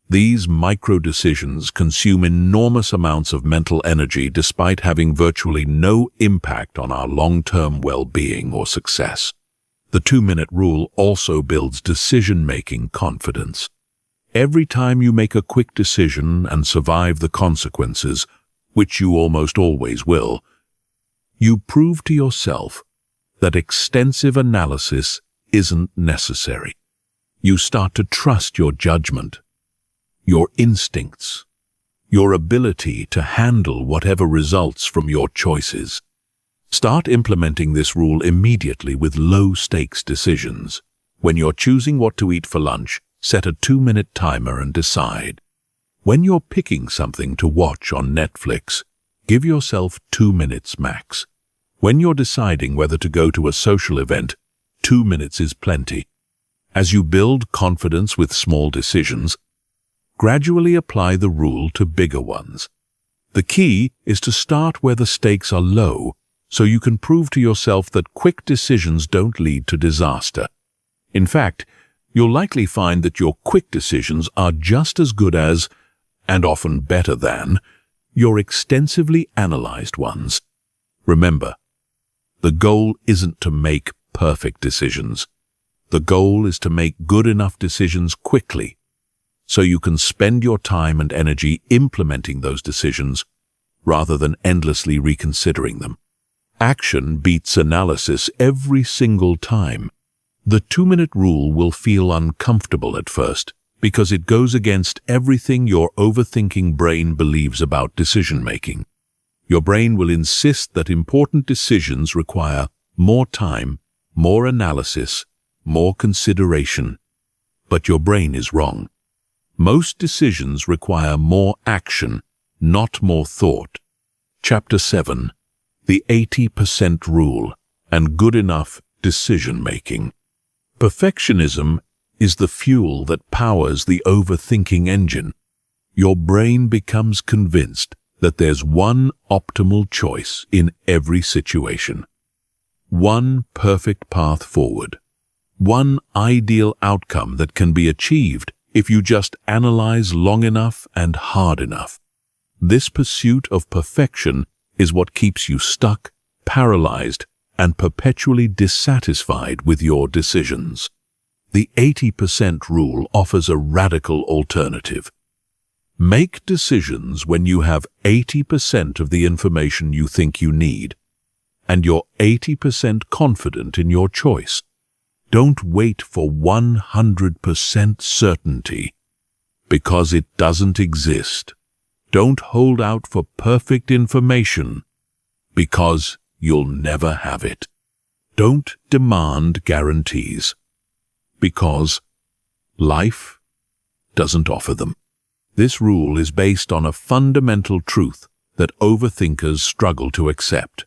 These micro-decisions consume enormous amounts of mental energy despite having virtually no impact on our long-term well-being or success. The 2-minute rule also builds decision-making confidence. Every time you make a quick decision and survive the consequences, which you almost always will, you prove to yourself that extensive analysis isn't necessary. You start to trust your judgment, your instincts, your ability to handle whatever results from your choices. Start implementing this rule immediately with low-stakes decisions. When you're choosing what to eat for lunch, set a 2-minute timer and decide. When you're picking something to watch on Netflix, give yourself 2 minutes max. When you're deciding whether to go to a social event, 2 minutes is plenty. As you build confidence with small decisions, Gradually apply the rule to bigger ones. The key is to start where the stakes are low, so you can prove to yourself that quick decisions don't lead to disaster. In fact, you'll likely find that your quick decisions are just as good as, and often better than, your extensively analyzed ones. Remember, the goal isn't to make perfect decisions. The goal is to make good enough decisions quickly, so you can spend your time and energy implementing those decisions rather than endlessly reconsidering them. Action beats analysis every single time. The 2-minute rule will feel uncomfortable at first because it goes against everything your overthinking brain believes about decision-making. Your brain will insist that important decisions require more time, more analysis, more consideration. But your brain is wrong. Most decisions require more action, not more thought. Chapter 7. The 80% Rule and Good Enough Decision-Making. Perfectionism is the fuel that powers the overthinking engine. Your brain becomes convinced that there's one optimal choice in every situation. One perfect path forward. One ideal outcome that can be achieved if you just analyze long enough and hard enough. This pursuit of perfection is what keeps you stuck, paralyzed, and perpetually dissatisfied with your decisions. The 80% rule offers a radical alternative. Make decisions when you have 80% of the information you think you need, and you're 80% confident in your choice. Don't wait for 100% certainty, because it doesn't exist. Don't hold out for perfect information, because you'll never have it. Don't demand guarantees, because life doesn't offer them. This rule is based on a fundamental truth that overthinkers struggle to accept.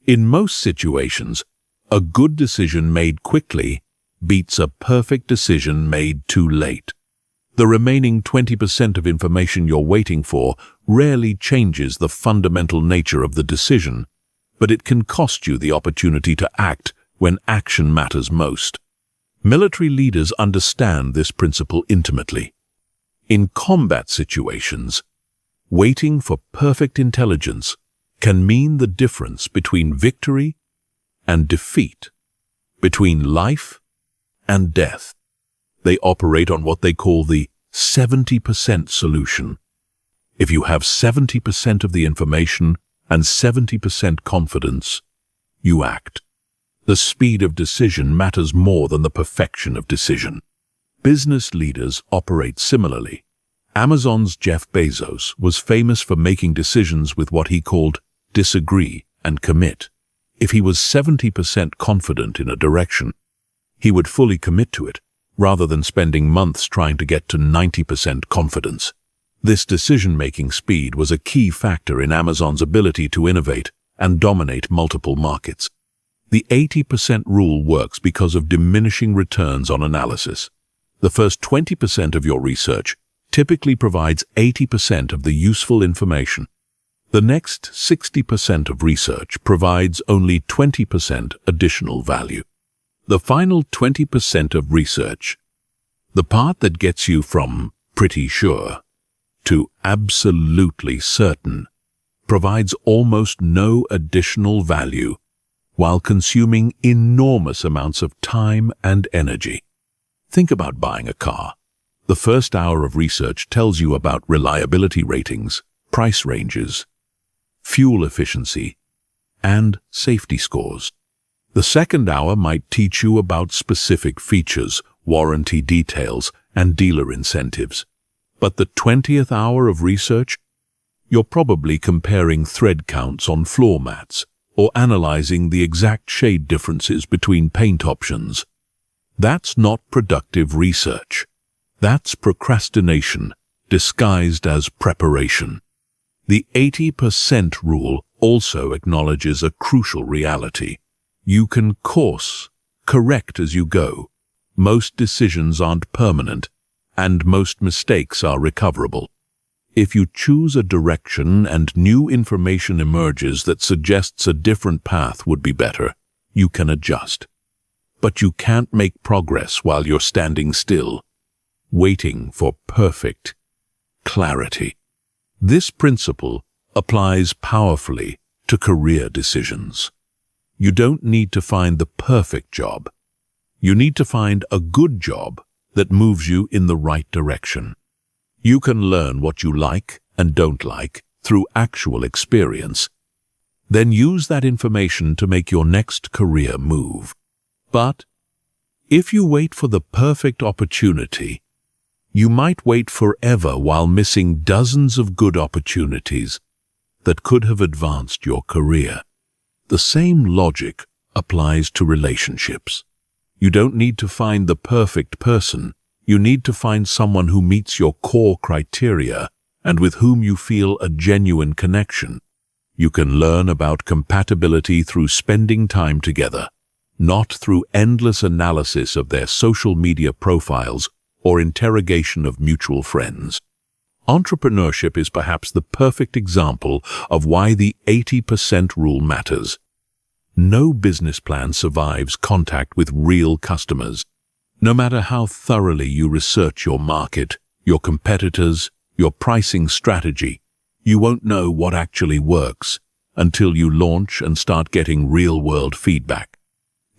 In most situations, a good decision made quickly beats a perfect decision made too late. The remaining 20% of information you're waiting for rarely changes the fundamental nature of the decision, but it can cost you the opportunity to act when action matters most. Military leaders understand this principle intimately. In combat situations, waiting for perfect intelligence can mean the difference between victory and defeat, between life and death. They operate on what they call the 70% solution. If you have 70% of the information and 70% confidence, you act. The speed of decision matters more than the perfection of decision. Business leaders operate similarly. Amazon's Jeff Bezos was famous for making decisions with what he called disagree and commit. If he was 70% confident in a direction, he would fully commit to it, rather than spending months trying to get to 90% confidence. This decision-making speed was a key factor in Amazon's ability to innovate and dominate multiple markets. The 80% rule works because of diminishing returns on analysis. The first 20% of your research typically provides 80% of the useful information. The next 60% of research provides only 20% additional value. The final 20% of research, the part that gets you from pretty sure to absolutely certain, provides almost no additional value while consuming enormous amounts of time and energy. Think about buying a car. The first hour of research tells you about reliability ratings, price ranges, fuel efficiency, and safety scores. The second hour might teach you about specific features, warranty details, and dealer incentives. But the 20th hour of research, you're probably comparing thread counts on floor mats or analyzing the exact shade differences between paint options. That's not productive research. That's procrastination disguised as preparation. The 80% rule also acknowledges a crucial reality. You can course correct as you go. Most decisions aren't permanent, and most mistakes are recoverable. If you choose a direction and new information emerges that suggests a different path would be better, you can adjust. But you can't make progress while you're standing still, waiting for perfect clarity. This principle applies powerfully to career decisions. You don't need to find the perfect job. You need to find a good job that moves you in the right direction. You can learn what you like and don't like through actual experience. Then use that information to make your next career move. But if you wait for the perfect opportunity, you might wait forever while missing dozens of good opportunities that could have advanced your career. The same logic applies to relationships. You don't need to find the perfect person. You need to find someone who meets your core criteria and with whom you feel a genuine connection. You can learn about compatibility through spending time together, not through endless analysis of their social media profiles or interrogation of mutual friends. Entrepreneurship is perhaps the perfect example of why the 80% rule matters. No business plan survives contact with real customers. No matter how thoroughly you research your market, your competitors, your pricing strategy, you won't know what actually works until you launch and start getting real-world feedback.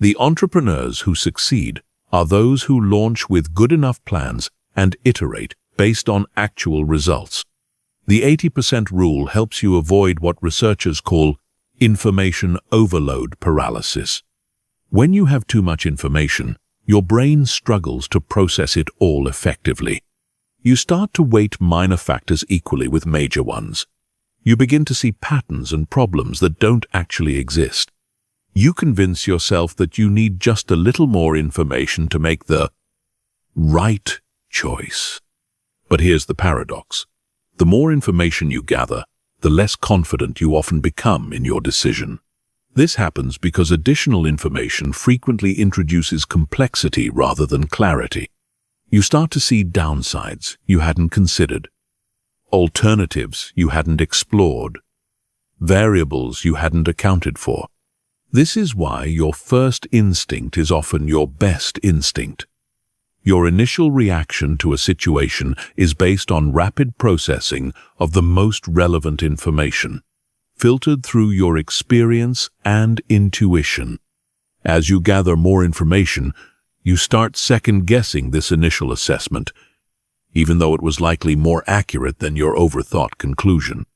The entrepreneurs who succeed are those who launch with good enough plans and iterate based on actual results. The 80% rule helps you avoid what researchers call information overload paralysis. When you have too much information, your brain struggles to process it all effectively. You start to weight minor factors equally with major ones. You begin to see patterns and problems that don't actually exist. You convince yourself that you need just a little more information to make the right choice. But here's the paradox. The more information you gather, the less confident you often become in your decision. This happens because additional information frequently introduces complexity rather than clarity. You start to see downsides you hadn't considered, alternatives you hadn't explored, variables you hadn't accounted for. This is why your first instinct is often your best instinct. Your initial reaction to a situation is based on rapid processing of the most relevant information, filtered through your experience and intuition. As you gather more information, you start second-guessing this initial assessment, even though it was likely more accurate than your overthought conclusion.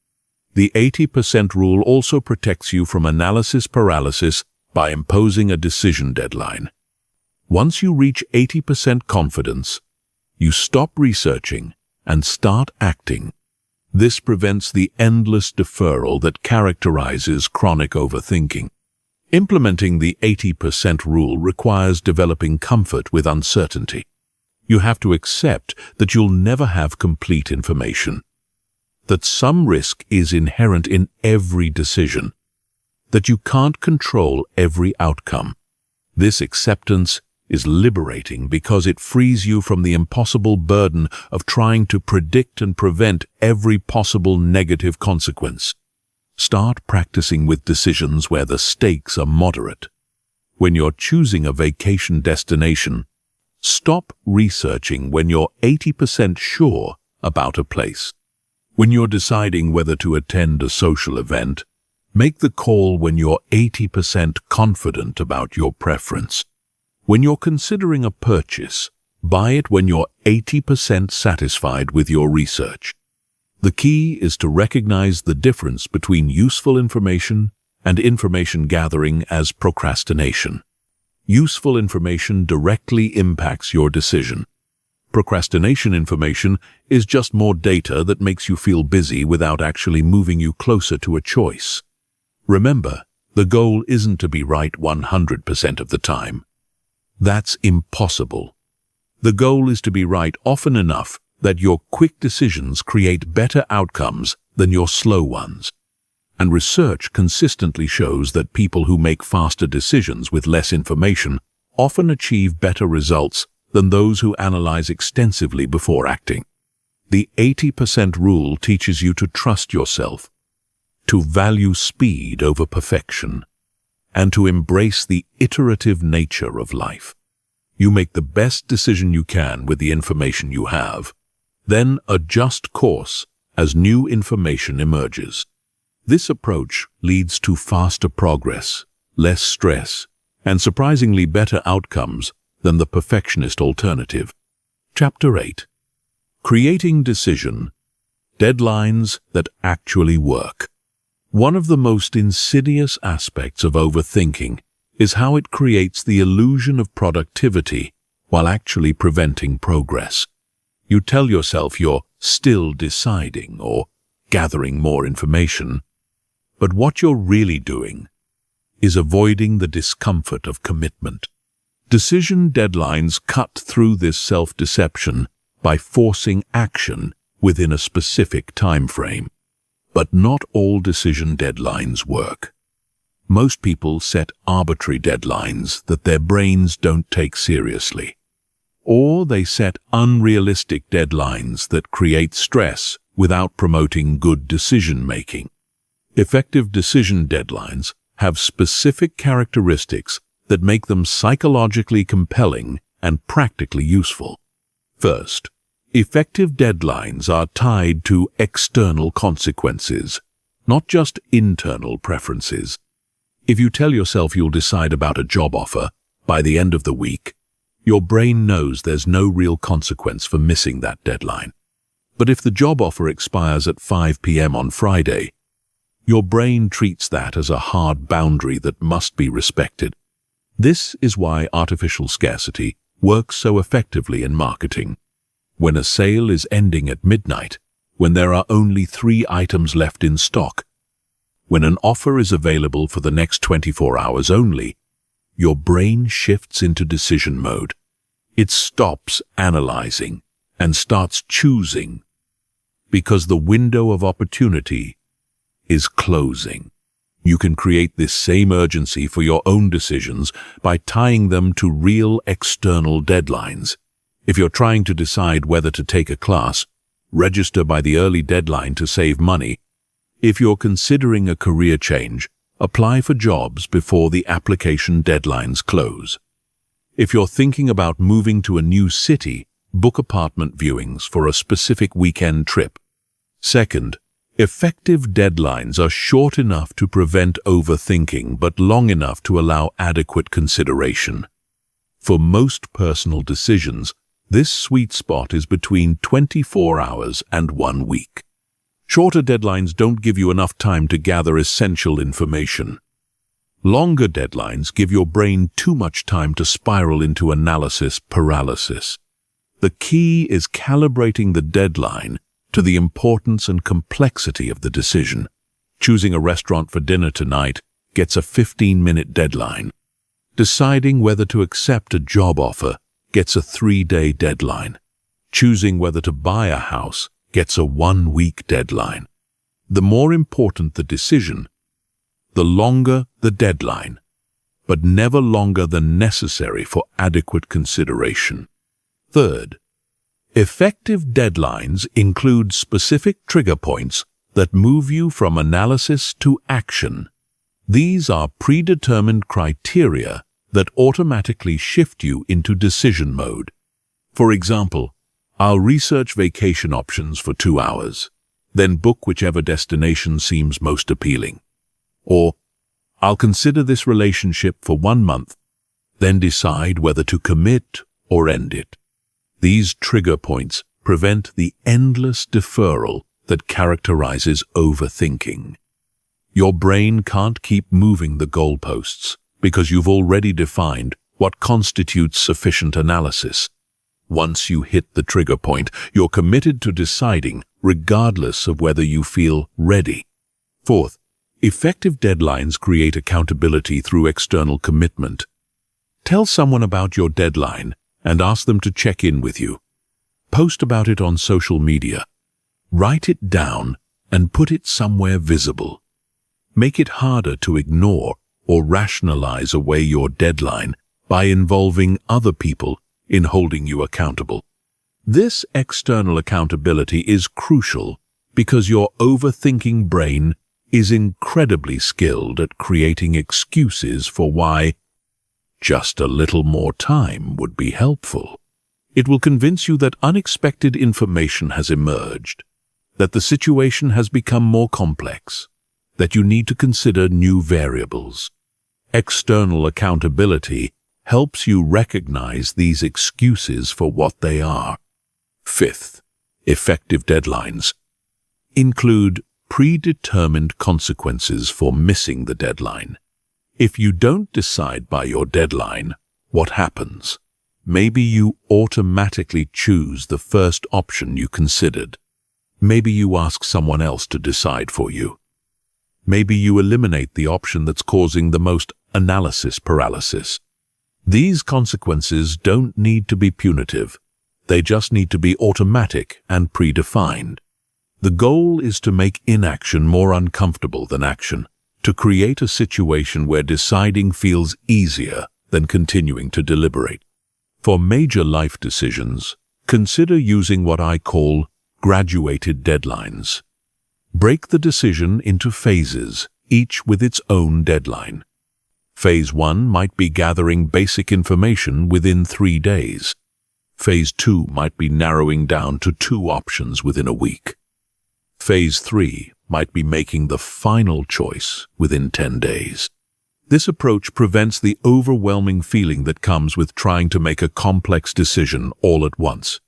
The 80% rule also protects you from analysis paralysis by imposing a decision deadline. Once you reach 80% confidence, you stop researching and start acting. This prevents the endless deferral that characterizes chronic overthinking. Implementing the 80% rule requires developing comfort with uncertainty. You have to accept that you'll never have complete information, that some risk is inherent in every decision, that you can't control every outcome. This acceptance is liberating because it frees you from the impossible burden of trying to predict and prevent every possible negative consequence. Start practicing with decisions where the stakes are moderate. When you're choosing a vacation destination, stop researching when you're 80% sure about a place. When you're deciding whether to attend a social event, make the call when you're 80% confident about your preference. When you're considering a purchase, buy it when you're 80% satisfied with your research. The key is to recognize the difference between useful information and information gathering as procrastination. Useful information directly impacts your decision. Procrastination information is just more data that makes you feel busy without actually moving you closer to a choice. Remember, the goal isn't to be right 100% of the time. That's impossible. The goal is to be right often enough that your quick decisions create better outcomes than your slow ones. And research consistently shows that people who make faster decisions with less information often achieve better results than those who analyze extensively before acting. The 80% rule teaches you to trust yourself, to value speed over perfection, and to embrace the iterative nature of life. You make the best decision you can with the information you have, then adjust course as new information emerges. This approach leads to faster progress, less stress, and surprisingly better outcomes than the perfectionist alternative. Chapter 8. Creating Decision. Deadlines that actually work. One of the most insidious aspects of overthinking is how it creates the illusion of productivity while actually preventing progress. You tell yourself you're still deciding or gathering more information, but what you're really doing is avoiding the discomfort of commitment. Decision deadlines cut through this self-deception by forcing action within a specific time frame. But not all decision deadlines work. Most people set arbitrary deadlines that their brains don't take seriously. Or they set unrealistic deadlines that create stress without promoting good decision-making. Effective decision deadlines have specific characteristics that make them psychologically compelling and practically useful. First, effective deadlines are tied to external consequences, not just internal preferences. If you tell yourself you'll decide about a job offer by the end of the week, your brain knows there's no real consequence for missing that deadline. But if the job offer expires at 5 p.m. on Friday, your brain treats that as a hard boundary that must be respected. This is why artificial scarcity works so effectively in marketing. When a sale is ending at midnight, when there are only 3 items left in stock, when an offer is available for the next 24 hours only, your brain shifts into decision mode. It stops analyzing and starts choosing because the window of opportunity is closing. You can create this same urgency for your own decisions by tying them to real external deadlines. If you're trying to decide whether to take a class, register by the early deadline to save money. If you're considering a career change, apply for jobs before the application deadlines close. If you're thinking about moving to a new city, book apartment viewings for a specific weekend trip. Second, effective deadlines are short enough to prevent overthinking but long enough to allow adequate consideration. For most personal decisions, this sweet spot is between 24 hours and 1 week. Shorter deadlines don't give you enough time to gather essential information. Longer deadlines give your brain too much time to spiral into analysis paralysis. The key is calibrating the deadline to the importance and complexity of the decision. Choosing a restaurant for dinner tonight gets a 15-minute deadline. Deciding whether to accept a job offer gets a 3-day deadline. Choosing whether to buy a house gets a 1-week deadline. The more important the decision, the longer the deadline, but never longer than necessary for adequate consideration. Third, effective deadlines include specific trigger points that move you from analysis to action. These are predetermined criteria that automatically shift you into decision mode. For example, I'll research vacation options for 2 hours, then book whichever destination seems most appealing. Or, I'll consider this relationship for 1 month, then decide whether to commit or end it. These trigger points prevent the endless deferral that characterizes overthinking. Your brain can't keep moving the goalposts because you've already defined what constitutes sufficient analysis. Once you hit the trigger point, you're committed to deciding regardless of whether you feel ready. Fourth, effective deadlines create accountability through external commitment. Tell someone about your deadline and ask them to check in with you. Post about it on social media. Write it down and put it somewhere visible. Make it harder to ignore or rationalize away your deadline by involving other people in holding you accountable. This external accountability is crucial because your overthinking brain is incredibly skilled at creating excuses for why just a little more time would be helpful. It will convince you that unexpected information has emerged, that the situation has become more complex, that you need to consider new variables. External accountability helps you recognize these excuses for what they are. Fifth, effective deadlines include predetermined consequences for missing the deadline. If you don't decide by your deadline, what happens? Maybe you automatically choose the first option you considered. Maybe you ask someone else to decide for you. Maybe you eliminate the option that's causing the most analysis paralysis. These consequences don't need to be punitive. They just need to be automatic and predefined. The goal is to make inaction more uncomfortable than action, to create a situation where deciding feels easier than continuing to deliberate. For major life decisions, consider using what I call graduated deadlines. Break the decision into phases, each with its own deadline. Phase 1 might be gathering basic information within 3 days. Phase 2 might be narrowing down to 2 options within a week. Phase 3 might be making the final choice within 10 days. This approach prevents the overwhelming feeling that comes with trying to make a complex decision all at once,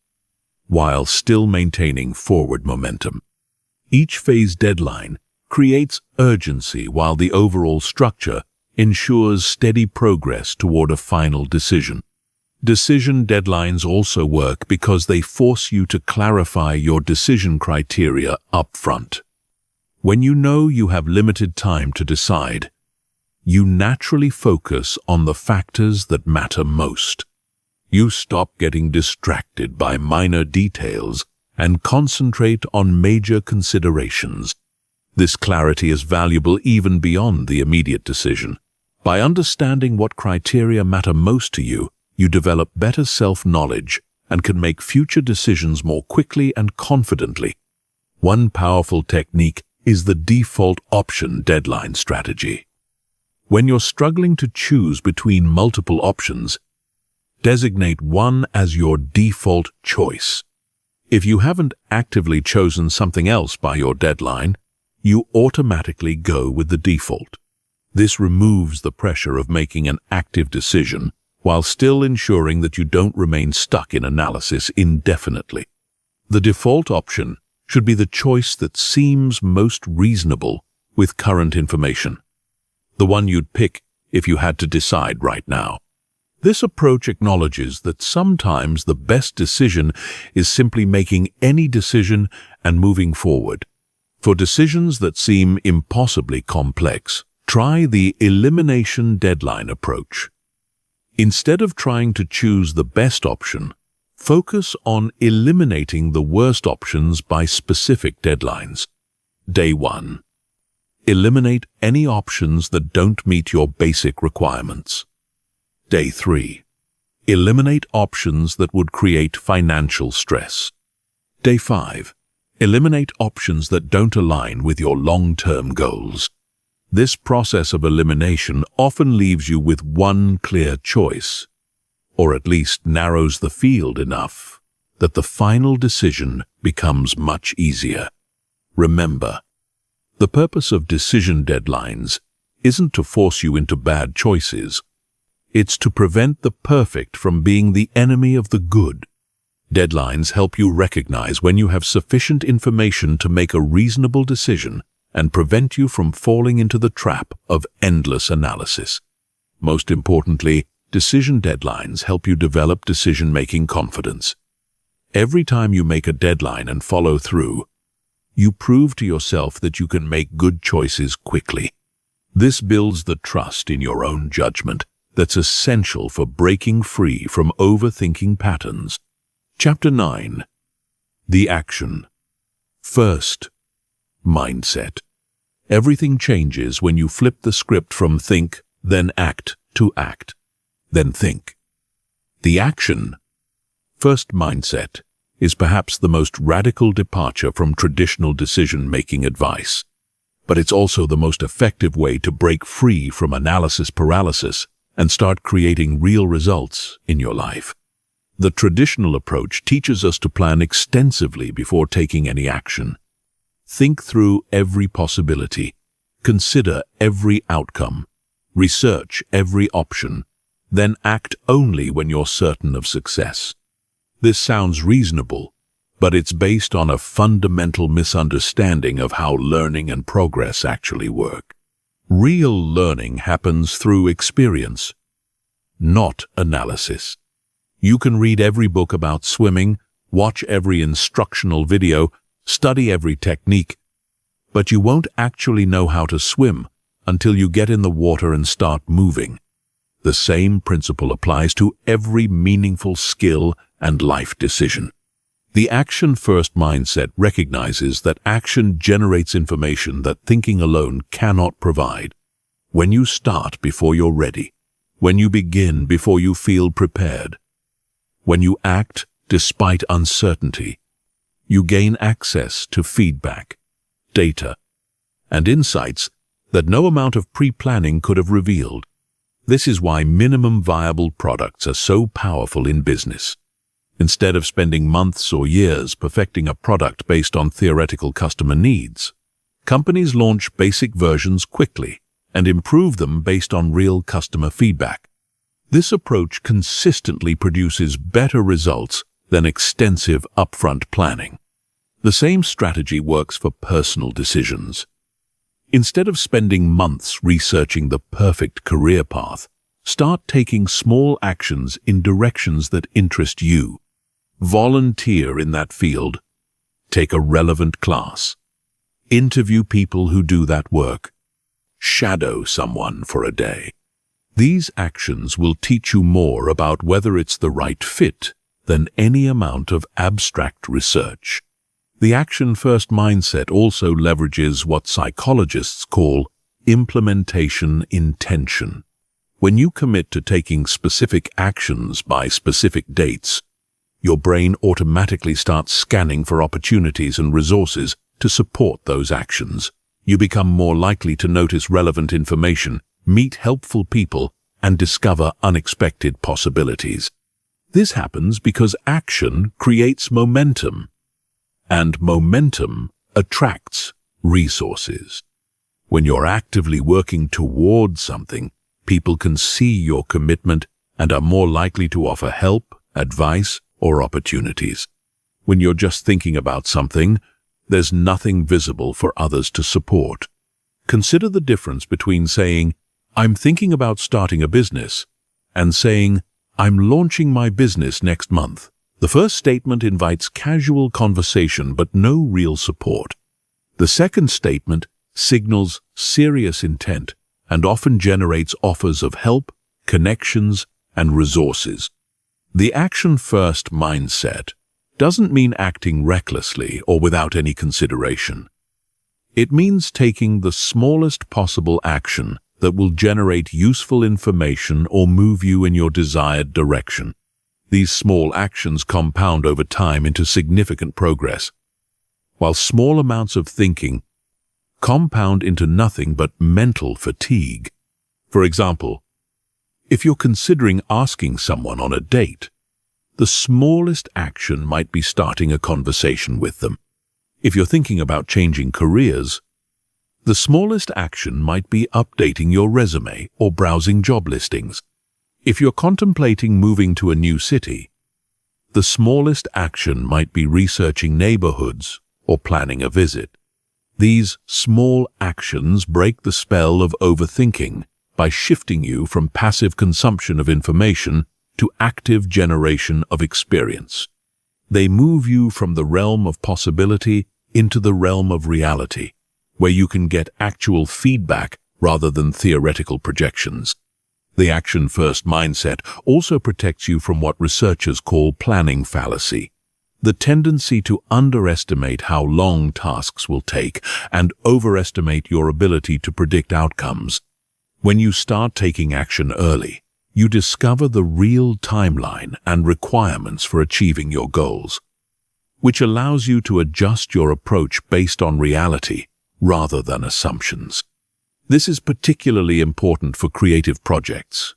while still maintaining forward momentum. Each phase deadline creates urgency while the overall structure ensures steady progress toward a final decision. Decision deadlines also work because they force you to clarify your decision criteria up front. When you know you have limited time to decide, you naturally focus on the factors that matter most. You stop getting distracted by minor details and concentrate on major considerations. This clarity is valuable even beyond the immediate decision. By understanding what criteria matter most to you, you develop better self-knowledge and can make future decisions more quickly and confidently. One powerful technique is the default option deadline strategy. When you're struggling to choose between multiple options, designate one as your default choice. If you haven't actively chosen something else by your deadline, you automatically go with the default. This removes the pressure of making an active decision while still ensuring that you don't remain stuck in analysis indefinitely. The default option should be the choice that seems most reasonable with current information, the one you'd pick if you had to decide right now. This approach acknowledges that sometimes the best decision is simply making any decision and moving forward. For decisions that seem impossibly complex, try the elimination deadline approach. Instead of trying to choose the best option, focus on eliminating the worst options by specific deadlines. Day 1. Eliminate any options that don't meet your basic requirements. Day 3. Eliminate options that would create financial stress. Day 5. Eliminate options that don't align with your long-term goals. This process of elimination often leaves you with one clear choice, or at least narrows the field enough that the final decision becomes much easier. Remember, the purpose of decision deadlines isn't to force you into bad choices. It's to prevent the perfect from being the enemy of the good. Deadlines help you recognize when you have sufficient information to make a reasonable decision and prevent you from falling into the trap of endless analysis. Most importantly, decision deadlines help you develop decision-making confidence. Every time you make a deadline and follow through, you prove to yourself that you can make good choices quickly. This builds the trust in your own judgment that's essential for breaking free from overthinking patterns. Chapter 9. The Action. First, mindset. Everything changes when you flip the script from think, then act, to act, then think. The action First mindset is perhaps the most radical departure from traditional decision-making advice, but it's also the most effective way to break free from analysis paralysis and start creating real results in your life. The traditional approach teaches us to plan extensively before taking any action. Think through every possibility, consider every outcome, research every option, then act only when you're certain of success. This sounds reasonable, but it's based on a fundamental misunderstanding of how learning and progress actually work. Real learning happens through experience, not analysis. You can read every book about swimming, watch every instructional video, study every technique, but you won't actually know how to swim until you get in the water and start moving. The same principle applies to every meaningful skill and life decision. The action-first mindset recognizes that action generates information that thinking alone cannot provide. When you start before you're ready, when you begin before you feel prepared, when you act despite uncertainty, you gain access to feedback, data, and insights that no amount of pre-planning could have revealed. This is why minimum viable products are so powerful in business. Instead of spending months or years perfecting a product based on theoretical customer needs, companies launch basic versions quickly and improve them based on real customer feedback. This approach consistently produces better results than extensive upfront planning. The same strategy works for personal decisions. Instead of spending months researching the perfect career path, start taking small actions in directions that interest you. Volunteer in that field. Take a relevant class. Interview people who do that work. Shadow someone for a day. These actions will teach you more about whether it's the right fit than any amount of abstract research. The action-first mindset also leverages what psychologists call implementation intention. When you commit to taking specific actions by specific dates, your brain automatically starts scanning for opportunities and resources to support those actions. You become more likely to notice relevant information, meet helpful people, and discover unexpected possibilities. This happens because action creates momentum, and momentum attracts resources. When you're actively working towards something, people can see your commitment and are more likely to offer help, advice, or opportunities. When you're just thinking about something, there's nothing visible for others to support. Consider the difference between saying, "I'm thinking about starting a business," and saying, "I'm launching my business next month." The first statement invites casual conversation but no real support. The second statement signals serious intent and often generates offers of help, connections, and resources. The action-first mindset doesn't mean acting recklessly or without any consideration. It means taking the smallest possible action that will generate useful information or move you in your desired direction. These small actions compound over time into significant progress, while small amounts of thinking compound into nothing but mental fatigue. For example, if you're considering asking someone on a date, the smallest action might be starting a conversation with them. If you're thinking about changing careers, the smallest action might be updating your resume or browsing job listings. If you're contemplating moving to a new city, the smallest action might be researching neighborhoods or planning a visit. These small actions break the spell of overthinking by shifting you from passive consumption of information to active generation of experience. They move you from the realm of possibility into the realm of reality, where you can get actual feedback rather than theoretical projections. The action-first mindset also protects you from what researchers call planning fallacy, the tendency to underestimate how long tasks will take and overestimate your ability to predict outcomes. When you start taking action early, you discover the real timeline and requirements for achieving your goals, which allows you to adjust your approach based on reality rather than assumptions. This is particularly important for creative projects.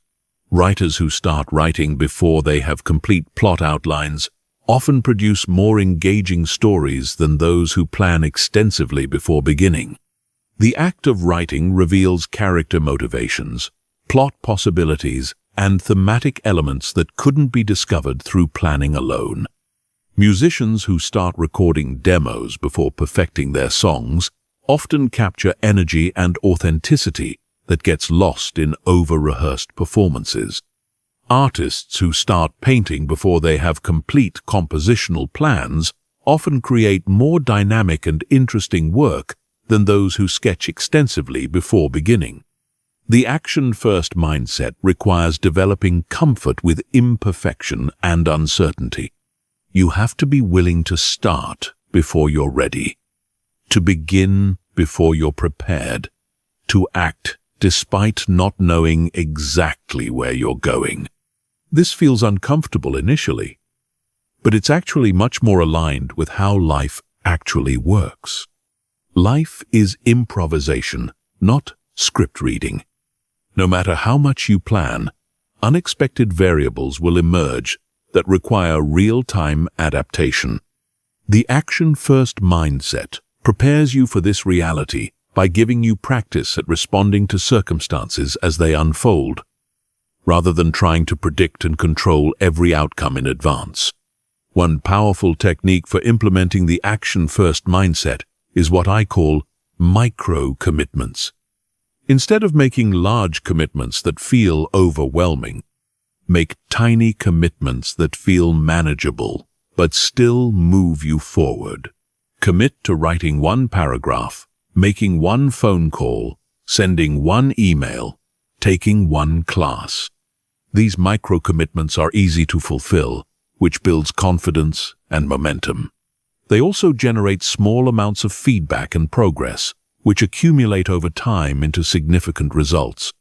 Writers who start writing before they have complete plot outlines often produce more engaging stories than those who plan extensively before beginning. The act of writing reveals character motivations, plot possibilities, and thematic elements that couldn't be discovered through planning alone. Musicians who start recording demos before perfecting their songs often capture energy and authenticity that gets lost in over-rehearsed performances. Artists who start painting before they have complete compositional plans often create more dynamic and interesting work than those who sketch extensively before beginning. The action-first mindset requires developing comfort with imperfection and uncertainty. You have to be willing to start before you're ready, to begin before you're prepared, to act despite not knowing exactly where you're going. This feels uncomfortable initially, but it's actually much more aligned with how life actually works. Life is improvisation, not script reading. No matter how much you plan, unexpected variables will emerge that require real-time adaptation. The action-first mindset prepares you for this reality by giving you practice at responding to circumstances as they unfold, rather than trying to predict and control every outcome in advance. One powerful technique for implementing the action-first mindset is what I call micro-commitments. Instead of making large commitments that feel overwhelming, make tiny commitments that feel manageable, but still move you forward. Commit to writing one paragraph, making one phone call, sending one email, taking one class. These micro-commitments are easy to fulfill, which builds confidence and momentum. They also generate small amounts of feedback and progress, which accumulate over time into significant results.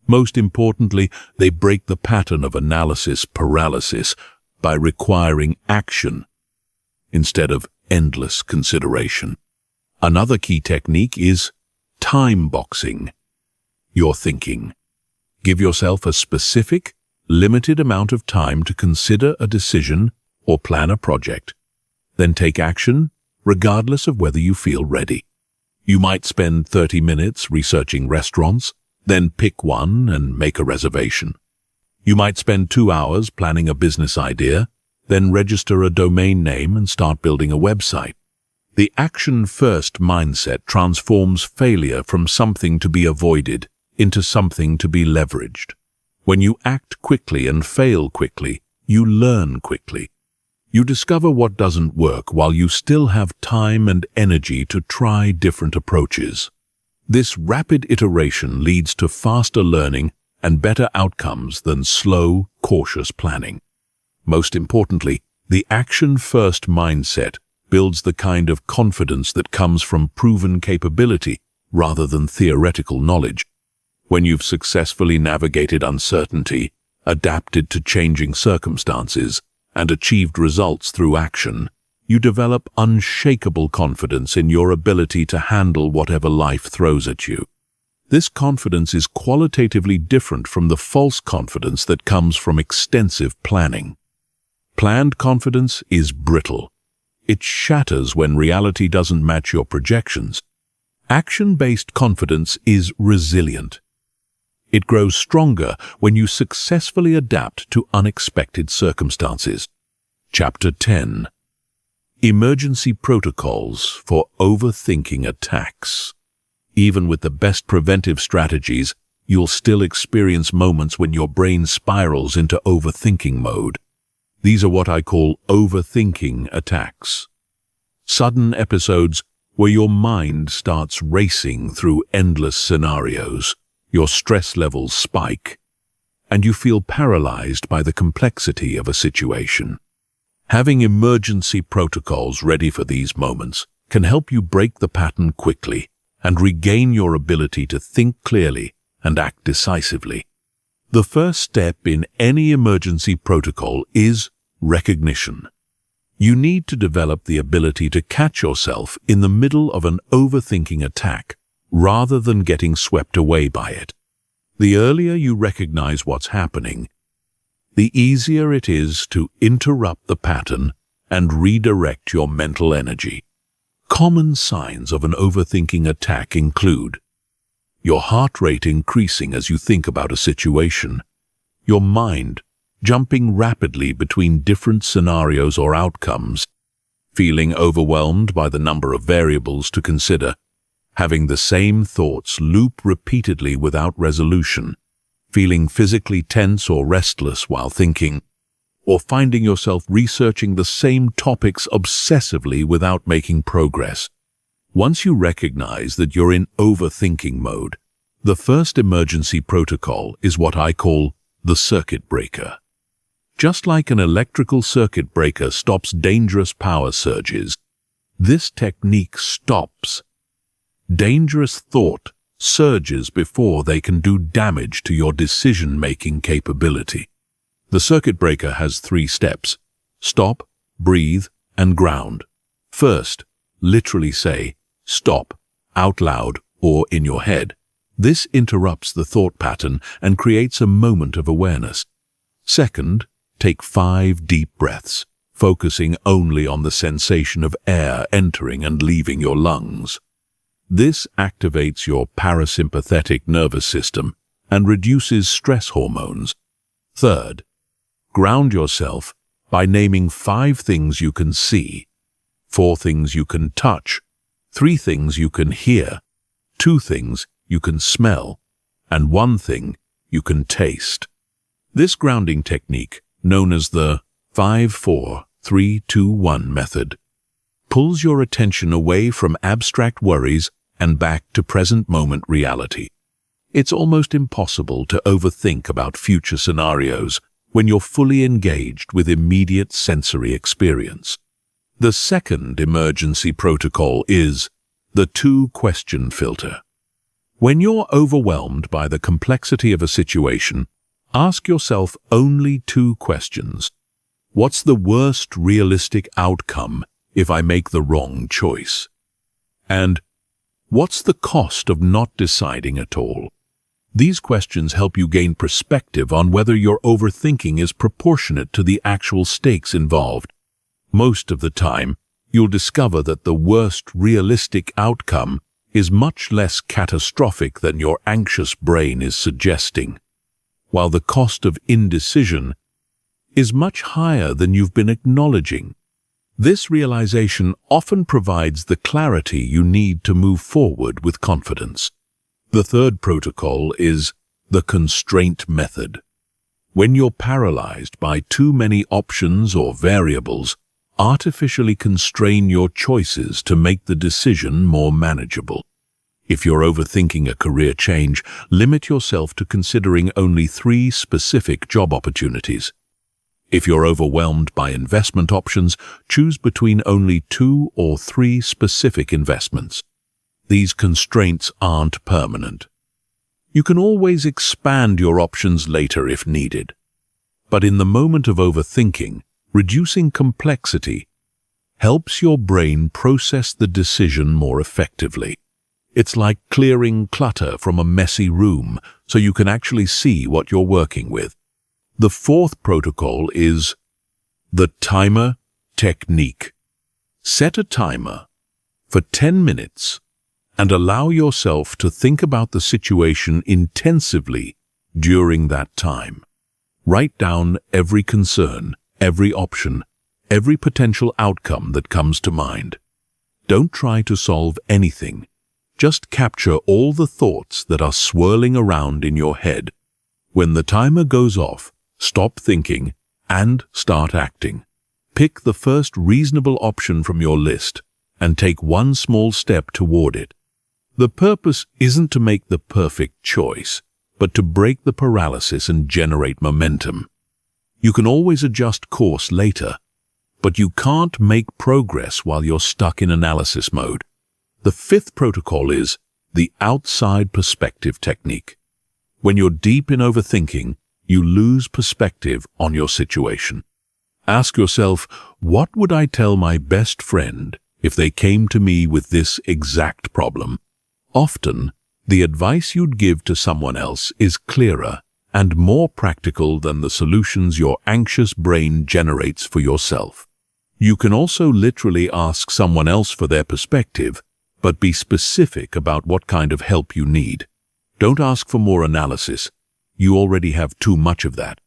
Most importantly, they break the pattern of analysis paralysis by requiring action instead of endless consideration. Another key technique is time boxing your thinking. Give yourself a specific, limited amount of time to consider a decision or plan a project. Then take action, regardless of whether you feel ready. You might spend 30 minutes researching restaurants, then pick one and make a reservation. You might spend 2 hours planning a business idea, then register a domain name and start building a website. The action-first mindset transforms failure from something to be avoided into something to be leveraged. When you act quickly and fail quickly, you learn quickly. You discover what doesn't work while you still have time and energy to try different approaches. This rapid iteration leads to faster learning and better outcomes than slow, cautious planning. Most importantly, the action-first mindset builds the kind of confidence that comes from proven capability rather than theoretical knowledge. When you've successfully navigated uncertainty, adapted to changing circumstances, and achieved results through action, you develop unshakable confidence in your ability to handle whatever life throws at you. This confidence is qualitatively different from the false confidence that comes from extensive planning. Planned confidence is brittle. It shatters when reality doesn't match your projections. Action-based confidence is resilient. It grows stronger when you successfully adapt to unexpected circumstances. Chapter 10. Emergency Protocols for Overthinking Attacks. Even with the best preventive strategies, you'll still experience moments when your brain spirals into overthinking mode. These are what I call overthinking attacks. Sudden episodes where your mind starts racing through endless scenarios. Your stress levels spike, and you feel paralyzed by the complexity of a situation. Having emergency protocols ready for these moments can help you break the pattern quickly and regain your ability to think clearly and act decisively. The first step in any emergency protocol is recognition. You need to develop the ability to catch yourself in the middle of an overthinking attack rather than getting swept away by it. The earlier you recognize what's happening, the easier it is to interrupt the pattern and redirect your mental energy. Common signs of an overthinking attack include your heart rate increasing as you think about a situation, your mind jumping rapidly between different scenarios or outcomes, feeling overwhelmed by the number of variables to consider, having the same thoughts loop repeatedly without resolution, feeling physically tense or restless while thinking, or finding yourself researching the same topics obsessively without making progress. Once you recognize that you're in overthinking mode, the first emergency protocol is what I call the circuit breaker. Just like an electrical circuit breaker stops dangerous power surges, this technique stops dangerous thought surges before they can do damage to your decision-making capability. The circuit breaker has 3 steps: stop, breathe, and ground. First, literally say, stop, out loud or in your head. This interrupts the thought pattern and creates a moment of awareness. Second, take 5 deep breaths, focusing only on the sensation of air entering and leaving your lungs. This activates your parasympathetic nervous system and reduces stress hormones. Third, ground yourself by naming 5 things you can see, 4 things you can touch, 3 things you can hear, 2 things you can smell, and 1 thing you can taste. This grounding technique, known as the 5-4-3-2-1 method, pulls your attention away from abstract worries and back to present moment reality. It's almost impossible to overthink about future scenarios when you're fully engaged with immediate sensory experience. The second emergency protocol is the 2-question filter. When you're overwhelmed by the complexity of a situation, ask yourself only 2 questions. What's the worst realistic outcome if I make the wrong choice? And what's the cost of not deciding at all? These questions help you gain perspective on whether your overthinking is proportionate to the actual stakes involved. Most of the time, you'll discover that the worst realistic outcome is much less catastrophic than your anxious brain is suggesting, while the cost of indecision is much higher than you've been acknowledging. This realization often provides the clarity you need to move forward with confidence. The third protocol is the constraint method. When you're paralyzed by too many options or variables, artificially constrain your choices to make the decision more manageable. If you're overthinking a career change, limit yourself to considering only 3 specific job opportunities. If you're overwhelmed by investment options, choose between only 2 or 3 specific investments. These constraints aren't permanent. You can always expand your options later if needed. But in the moment of overthinking, reducing complexity helps your brain process the decision more effectively. It's like clearing clutter from a messy room so you can actually see what you're working with. The fourth protocol is the timer technique. Set a timer for 10 minutes and allow yourself to think about the situation intensively during that time. Write down every concern, every option, every potential outcome that comes to mind. Don't try to solve anything. Just capture all the thoughts that are swirling around in your head. When the timer goes off, stop thinking and start acting. Pick the first reasonable option from your list and take one small step toward it. The purpose isn't to make the perfect choice, but to break the paralysis and generate momentum. You can always adjust course later, but you can't make progress while you're stuck in analysis mode. The fifth protocol is the outside perspective technique. When you're deep in overthinking, you lose perspective on your situation. Ask yourself, what would I tell my best friend if they came to me with this exact problem? Often, the advice you'd give to someone else is clearer and more practical than the solutions your anxious brain generates for yourself. You can also literally ask someone else for their perspective, but be specific about what kind of help you need. Don't ask for more analysis. You already have too much of that.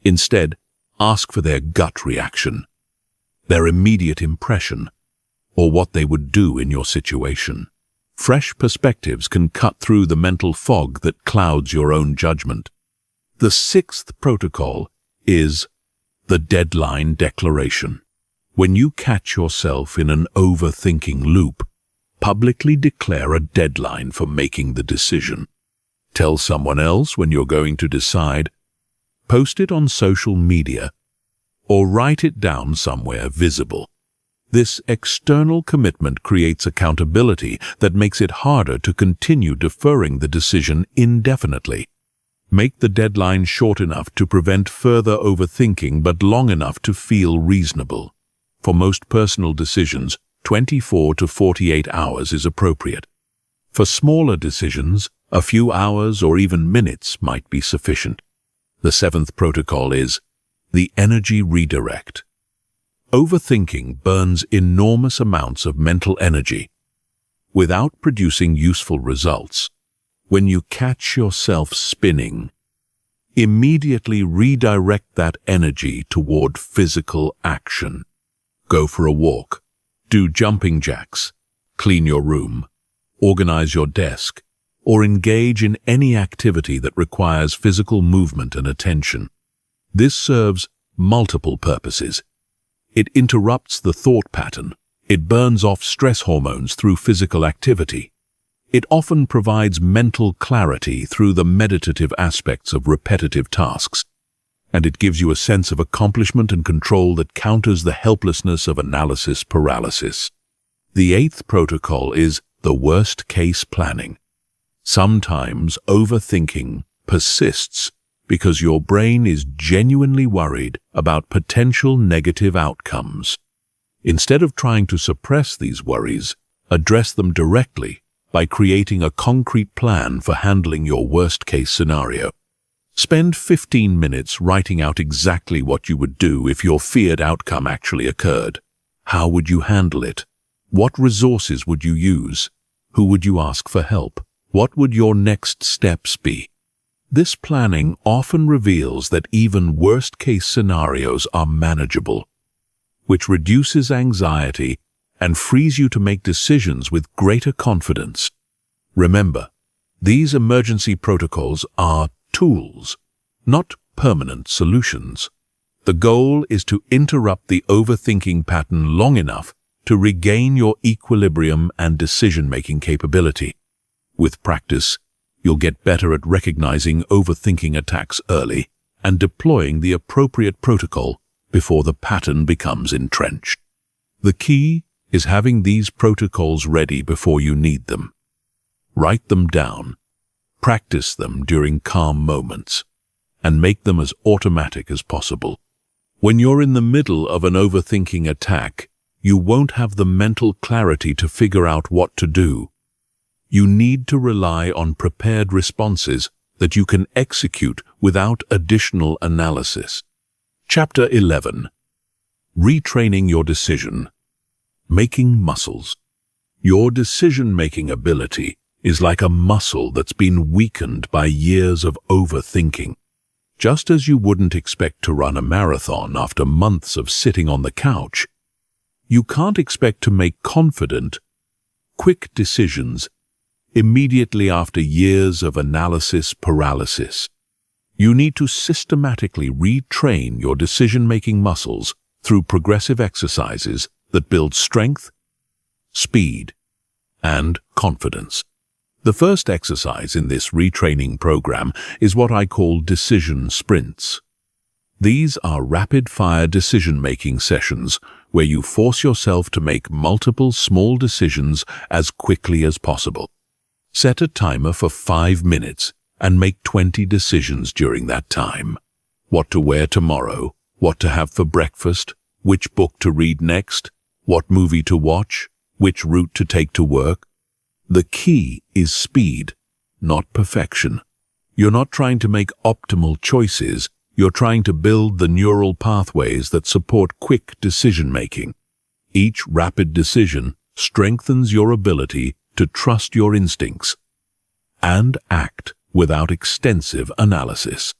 Instead, ask for their gut reaction, their immediate impression, or what they would do in your situation. Fresh perspectives can cut through the mental fog that clouds your own judgment. The sixth protocol is the deadline declaration. When you catch yourself in an overthinking loop, publicly declare a deadline for making the decision. Tell someone else when you're going to decide, post it on social media, or write it down somewhere visible. This external commitment creates accountability that makes it harder to continue deferring the decision indefinitely. Make the deadline short enough to prevent further overthinking but long enough to feel reasonable. For most personal decisions, 24 to 48 hours is appropriate. For smaller decisions, a few hours or even minutes might be sufficient. The seventh protocol is the energy redirect. Overthinking burns enormous amounts of mental energy without producing useful results. When you catch yourself spinning, immediately redirect that energy toward physical action. Go for a walk, do jumping jacks, clean your room, organize your desk, or engage in any activity that requires physical movement and attention. This serves multiple purposes. It interrupts the thought pattern. It burns off stress hormones through physical activity. It often provides mental clarity through the meditative aspects of repetitive tasks. And it gives you a sense of accomplishment and control that counters the helplessness of analysis paralysis. The eighth protocol is the worst-case planning. Sometimes overthinking persists because your brain is genuinely worried about potential negative outcomes. Instead of trying to suppress these worries, address them directly by creating a concrete plan for handling your worst-case scenario. Spend 15 minutes writing out exactly what you would do if your feared outcome actually occurred. How would you handle it? What resources would you use? Who would you ask for help? What would your next steps be? This planning often reveals that even worst-case scenarios are manageable, which reduces anxiety and frees you to make decisions with greater confidence. Remember, these emergency protocols are tools, not permanent solutions. The goal is to interrupt the overthinking pattern long enough to regain your equilibrium and decision-making capability. With practice, you'll get better at recognizing overthinking attacks early and deploying the appropriate protocol before the pattern becomes entrenched. The key is having these protocols ready before you need them. Write them down, practice them during calm moments, and make them as automatic as possible. When you're in the middle of an overthinking attack, you won't have the mental clarity to figure out what to do. You need to rely on prepared responses that you can execute without additional analysis. Chapter 11. Retraining your decision. Making muscles. Your decision-making ability is like a muscle that's been weakened by years of overthinking. Just as you wouldn't expect to run a marathon after months of sitting on the couch, you can't expect to make confident, quick decisions immediately after years of analysis paralysis. You need to systematically retrain your decision-making muscles through progressive exercises that build strength, speed, and confidence. The first exercise in this retraining program is what I call decision sprints. These are rapid-fire decision-making sessions where you force yourself to make multiple small decisions as quickly as possible. Set a timer for 5 minutes and make 20 decisions during that time. What to wear tomorrow, what to have for breakfast, which book to read next, what movie to watch, which route to take to work. The key is speed, not perfection. You're not trying to make optimal choices, you're trying to build the neural pathways that support quick decision-making. Each rapid decision strengthens your ability to trust your instincts and act without extensive analysis.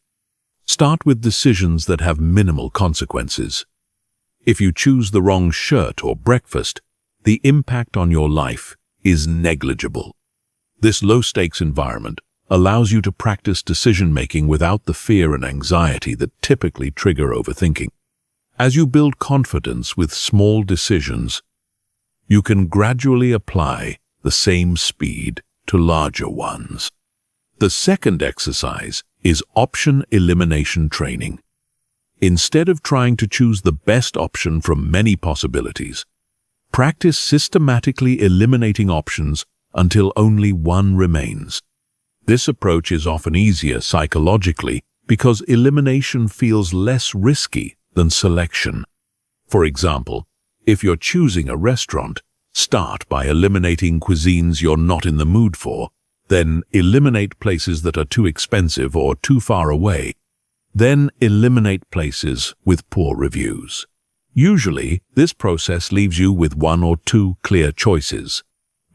Start with decisions that have minimal consequences. If you choose the wrong shirt or breakfast, the impact on your life is negligible. This low-stakes environment allows you to practice decision-making without the fear and anxiety that typically trigger overthinking. As you build confidence with small decisions, you can gradually apply the same speed to larger ones. The second exercise is option elimination training. Instead of trying to choose the best option from many possibilities, practice systematically eliminating options until only one remains. This approach is often easier psychologically because elimination feels less risky than selection. For example, if you're choosing a restaurant, start by eliminating cuisines you're not in the mood for, then eliminate places that are too expensive or too far away. Then eliminate places with poor reviews. Usually, this process leaves you with one or two clear choices,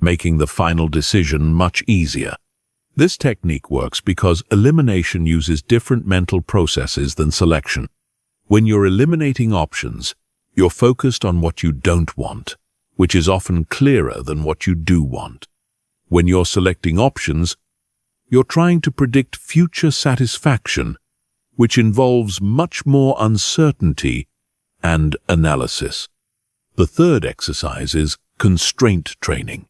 making the final decision much easier. This technique works because elimination uses different mental processes than selection. When you're eliminating options, you're focused on what you don't want, which is often clearer than what you do want. When you're selecting options, you're trying to predict future satisfaction, which involves much more uncertainty and analysis. The third exercise is constraint training.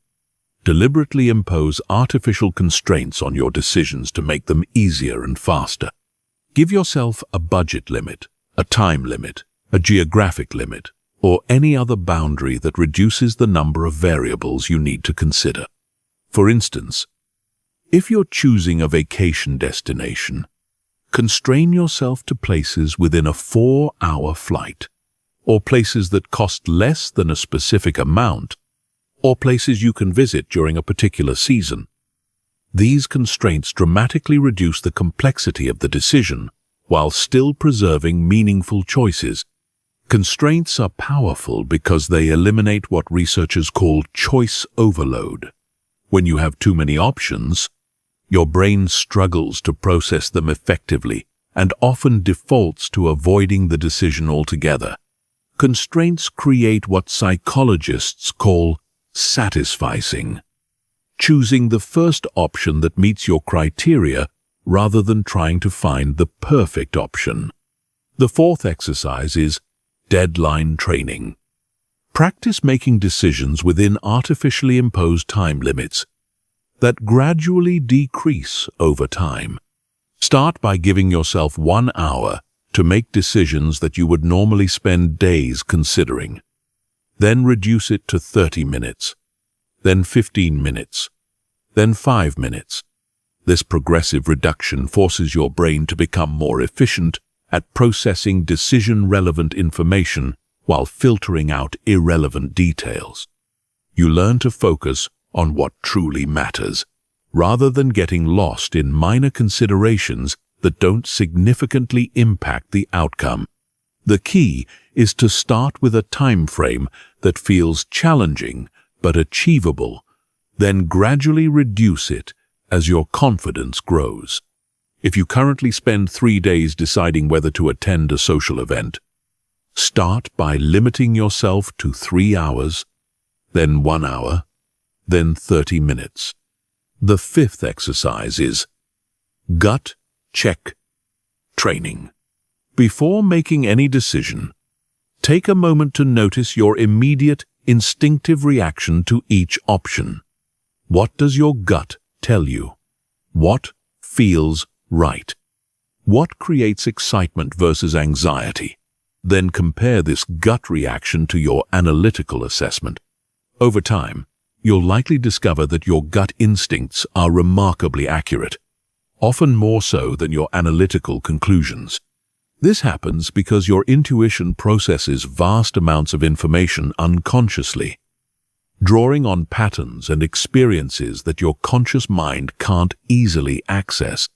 Deliberately impose artificial constraints on your decisions to make them easier and faster. Give yourself a budget limit, a time limit, a geographic limit, or any other boundary that reduces the number of variables you need to consider. For instance, if you're choosing a vacation destination, constrain yourself to places within a 4-hour flight, or places that cost less than a specific amount, or places you can visit during a particular season. These constraints dramatically reduce the complexity of the decision while still preserving meaningful choices. Constraints are powerful because they eliminate what researchers call choice overload. When you have too many options, your brain struggles to process them effectively and often defaults to avoiding the decision altogether. Constraints create what psychologists call satisficing, choosing the first option that meets your criteria rather than trying to find the perfect option. The fourth exercise is deadline training. Practice making decisions within artificially imposed time limits that gradually decrease over time. Start by giving yourself 1 hour to make decisions that you would normally spend days considering. Then reduce it to 30 minutes, then 15 minutes, then 5 minutes. This progressive reduction forces your brain to become more efficient at processing decision-relevant information while filtering out irrelevant details. You learn to focus on what truly matters, rather than getting lost in minor considerations that don't significantly impact the outcome. The key is to start with a time frame that feels challenging but achievable, then gradually reduce it as your confidence grows. If you currently spend 3 days deciding whether to attend a social event, start by limiting yourself to 3 hours, then 1 hour, then 30 minutes. The fifth exercise is gut check training. Before making any decision, take a moment to notice your immediate, instinctive reaction to each option. What does your gut tell you? What feels right? What creates excitement versus anxiety? Then compare this gut reaction to your analytical assessment. Over time, you'll likely discover that your gut instincts are remarkably accurate. often more so than your analytical conclusions. This happens because your intuition processes vast amounts of information unconsciously, drawing on patterns and experiences that your conscious mind can't easily access.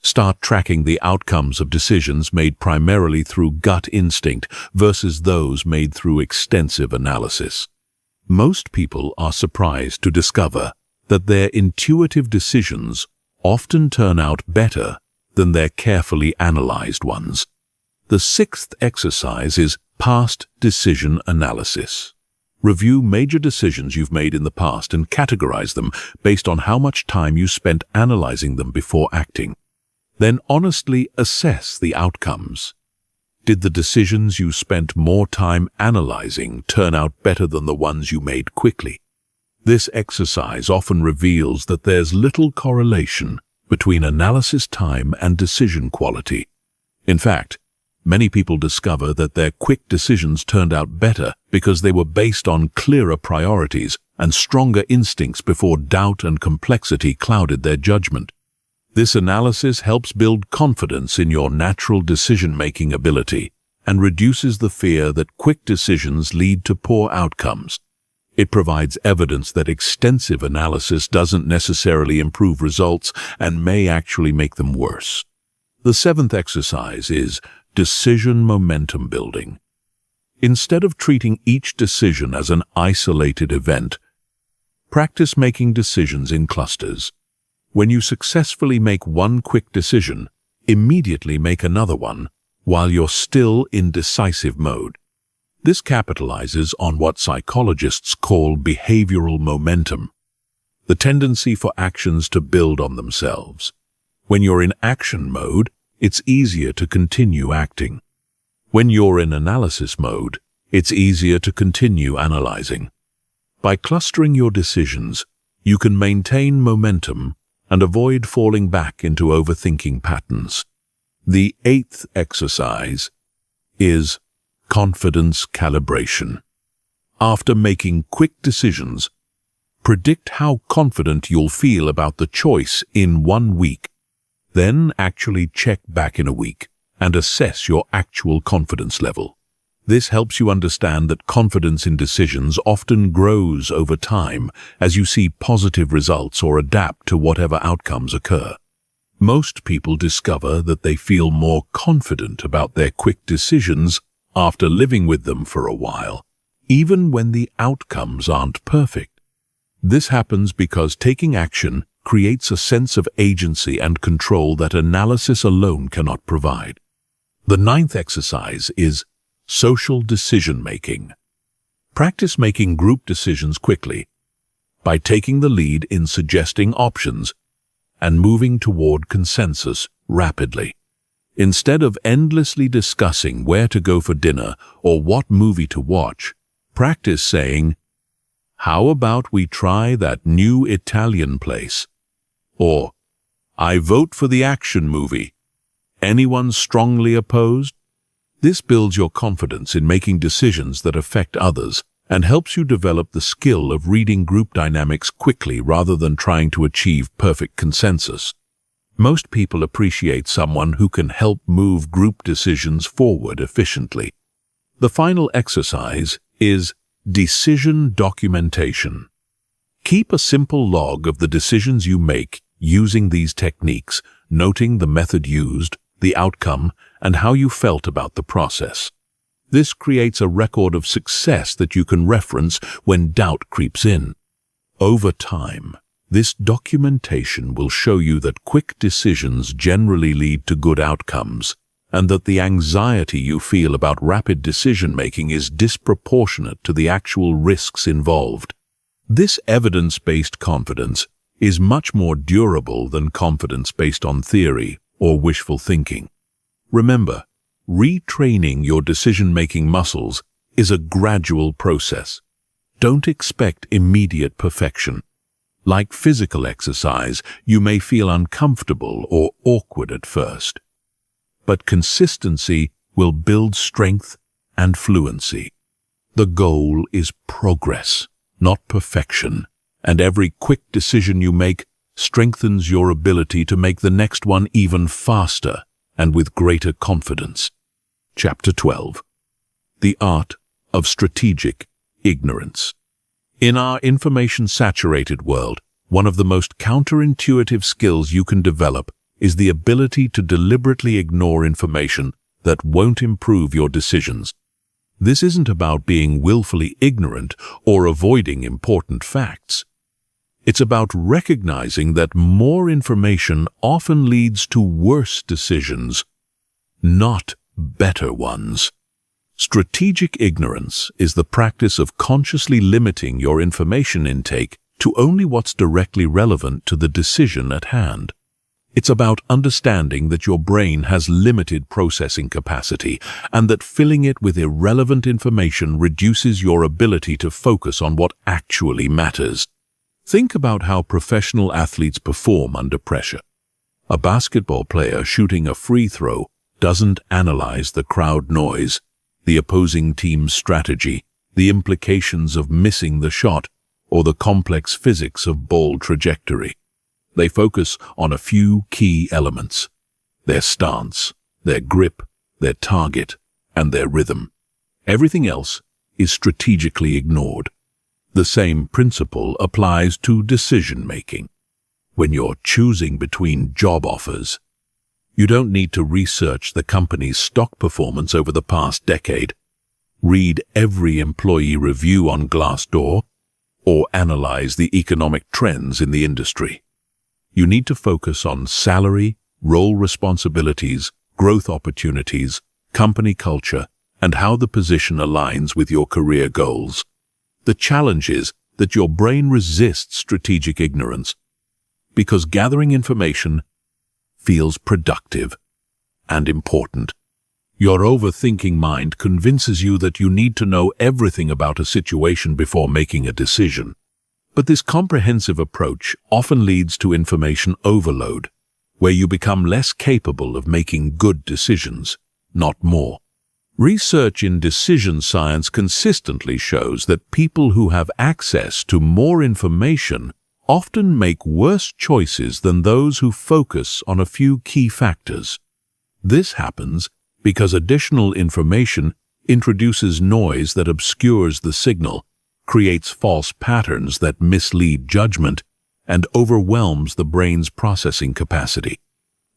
Start tracking the outcomes of decisions made primarily through gut instinct versus those made through extensive analysis. Most people are surprised to discover that their intuitive decisions often turn out better than their carefully analyzed ones. The sixth exercise is past decision analysis. Review major decisions you've made in the past and categorize them based on how much time you spent analyzing them before acting. Then honestly assess the outcomes. Did the decisions you spent more time analyzing turn out better than the ones you made quickly? This exercise often reveals that there's little correlation between analysis time and decision quality. In fact, many people discover that their quick decisions turned out better because they were based on clearer priorities and stronger instincts before doubt and complexity clouded their judgment. This analysis helps build confidence in your natural decision-making ability and reduces the fear that quick decisions lead to poor outcomes. It provides evidence that extensive analysis doesn't necessarily improve results and may actually make them worse. The seventh exercise is decision momentum building. Instead of treating each decision as an isolated event, practice making decisions in clusters. When you successfully make one quick decision, immediately make another one while you're still in decisive mode. This capitalizes on what psychologists call behavioral momentum, the tendency for actions to build on themselves. When you're in action mode, it's easier to continue acting. When you're in analysis mode, it's easier to continue analyzing. By clustering your decisions, you can maintain momentum and avoid falling back into overthinking patterns. The eighth exercise is confidence calibration. After making quick decisions, predict how confident you'll feel about the choice in 1 week. Then actually check back in a week and assess your actual confidence level. This helps you understand that confidence in decisions often grows over time as you see positive results or adapt to whatever outcomes occur. Most people discover that they feel more confident about their quick decisions after living with them for a while, even when the outcomes aren't perfect. This happens because taking action creates a sense of agency and control that analysis alone cannot provide. The ninth exercise is social decision-making. Practice making group decisions quickly by taking the lead in suggesting options and moving toward consensus rapidly. Instead of endlessly discussing where to go for dinner or what movie to watch, practice saying, "How about we try that new Italian place?" Or, "I vote for the action movie. Anyone strongly opposed?" This builds your confidence in making decisions that affect others and helps you develop the skill of reading group dynamics quickly rather than trying to achieve perfect consensus. Most people appreciate someone who can help move group decisions forward efficiently. The final exercise is decision documentation. Keep a simple log of the decisions you make using these techniques, noting the method used, the outcome, and how you felt about the process. This creates a record of success that you can reference when doubt creeps in. Over time, this documentation will show you that quick decisions generally lead to good outcomes, and that the anxiety you feel about rapid decision-making is disproportionate to the actual risks involved. This evidence-based confidence is much more durable than confidence based on theory or wishful thinking. Remember, retraining your decision-making muscles is a gradual process. Don't expect immediate perfection. Like physical exercise, you may feel uncomfortable or awkward at first. But consistency will build strength and fluency. The goal is progress, not perfection, and every quick decision you make strengthens your ability to make the next one even faster and with greater confidence. Chapter 12. The Art of Strategic Ignorance. In our information-saturated world, one of the most counterintuitive skills you can develop is the ability to deliberately ignore information that won't improve your decisions. This isn't about being willfully ignorant or avoiding important facts. It's about recognizing that more information often leads to worse decisions, not better ones. Strategic ignorance is the practice of consciously limiting your information intake to only what's directly relevant to the decision at hand. It's about understanding that your brain has limited processing capacity and that filling it with irrelevant information reduces your ability to focus on what actually matters. Think about how professional athletes perform under pressure. A basketball player shooting a free throw doesn't analyze the crowd noise, the opposing team's strategy, the implications of missing the shot, or the complex physics of ball trajectory. They focus on a few key elements: their stance, their grip, their target, and their rhythm. Everything else is strategically ignored. The same principle applies to decision-making. When you're choosing between job offers, you don't need to research the company's stock performance over the past decade, read every employee review on Glassdoor, or analyze the economic trends in the industry. You need to focus on salary, role responsibilities, growth opportunities, company culture, and how the position aligns with your career goals. The challenge is that your brain resists strategic ignorance because gathering information feels productive and important. Your overthinking mind convinces you that you need to know everything about a situation before making a decision. But this comprehensive approach often leads to information overload, where you become less capable of making good decisions, not more. Research in decision science consistently shows that people who have access to more information often make worse choices than those who focus on a few key factors. This happens because additional information introduces noise that obscures the signal, creates false patterns that mislead judgment, and overwhelms the brain's processing capacity.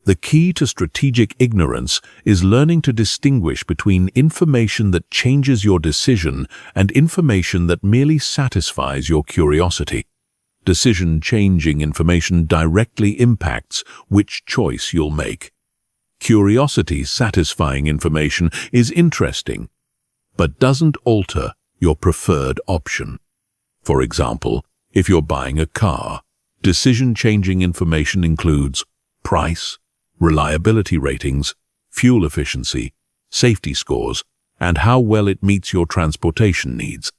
The key to strategic ignorance is learning to distinguish between information that changes your decision and information that merely satisfies your curiosity. Decision-changing information directly impacts which choice you'll make. Curiosity-satisfying information is interesting, but doesn't alter your preferred option. For example, if you're buying a car, decision-changing information includes price, reliability ratings, fuel efficiency, safety scores, and how well it meets your transportation needs.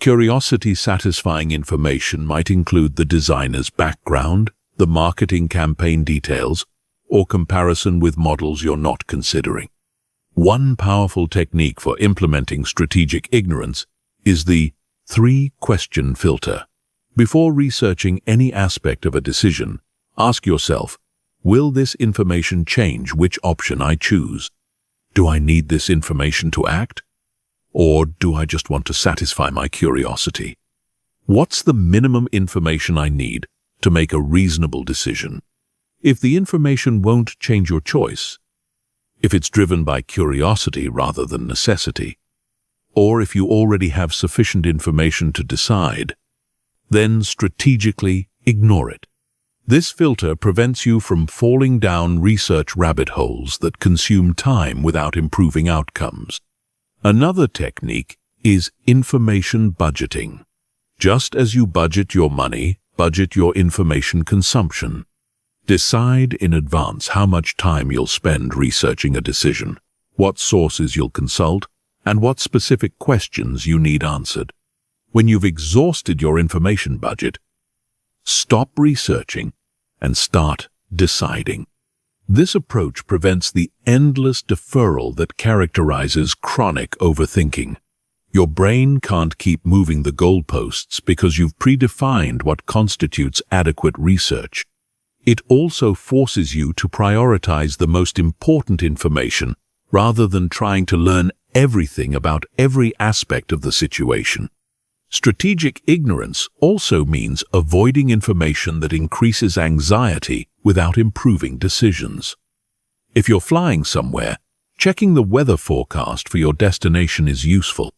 Curiosity-satisfying information might include the designer's background, the marketing campaign details, or comparison with models you're not considering. One powerful technique for implementing strategic ignorance is the three-question filter. Before researching any aspect of a decision, ask yourself, will this information change which option I choose? Do I need this information to act? Or do I just want to satisfy my curiosity? What's the minimum information I need to make a reasonable decision? If the information won't change your choice, if it's driven by curiosity rather than necessity, or if you already have sufficient information to decide, then strategically ignore it. This filter prevents you from falling down research rabbit holes that consume time without improving outcomes. Another technique is information budgeting. Just as you budget your money, budget your information consumption. Decide in advance how much time you'll spend researching a decision, what sources you'll consult, and what specific questions you need answered. When you've exhausted your information budget, stop researching and start deciding. This approach prevents the endless deferral that characterizes chronic overthinking. Your brain can't keep moving the goalposts because you've predefined what constitutes adequate research. It also forces you to prioritize the most important information rather than trying to learn everything about every aspect of the situation. Strategic ignorance also means avoiding information that increases anxiety without improving decisions. If you're flying somewhere, checking the weather forecast for your destination is useful.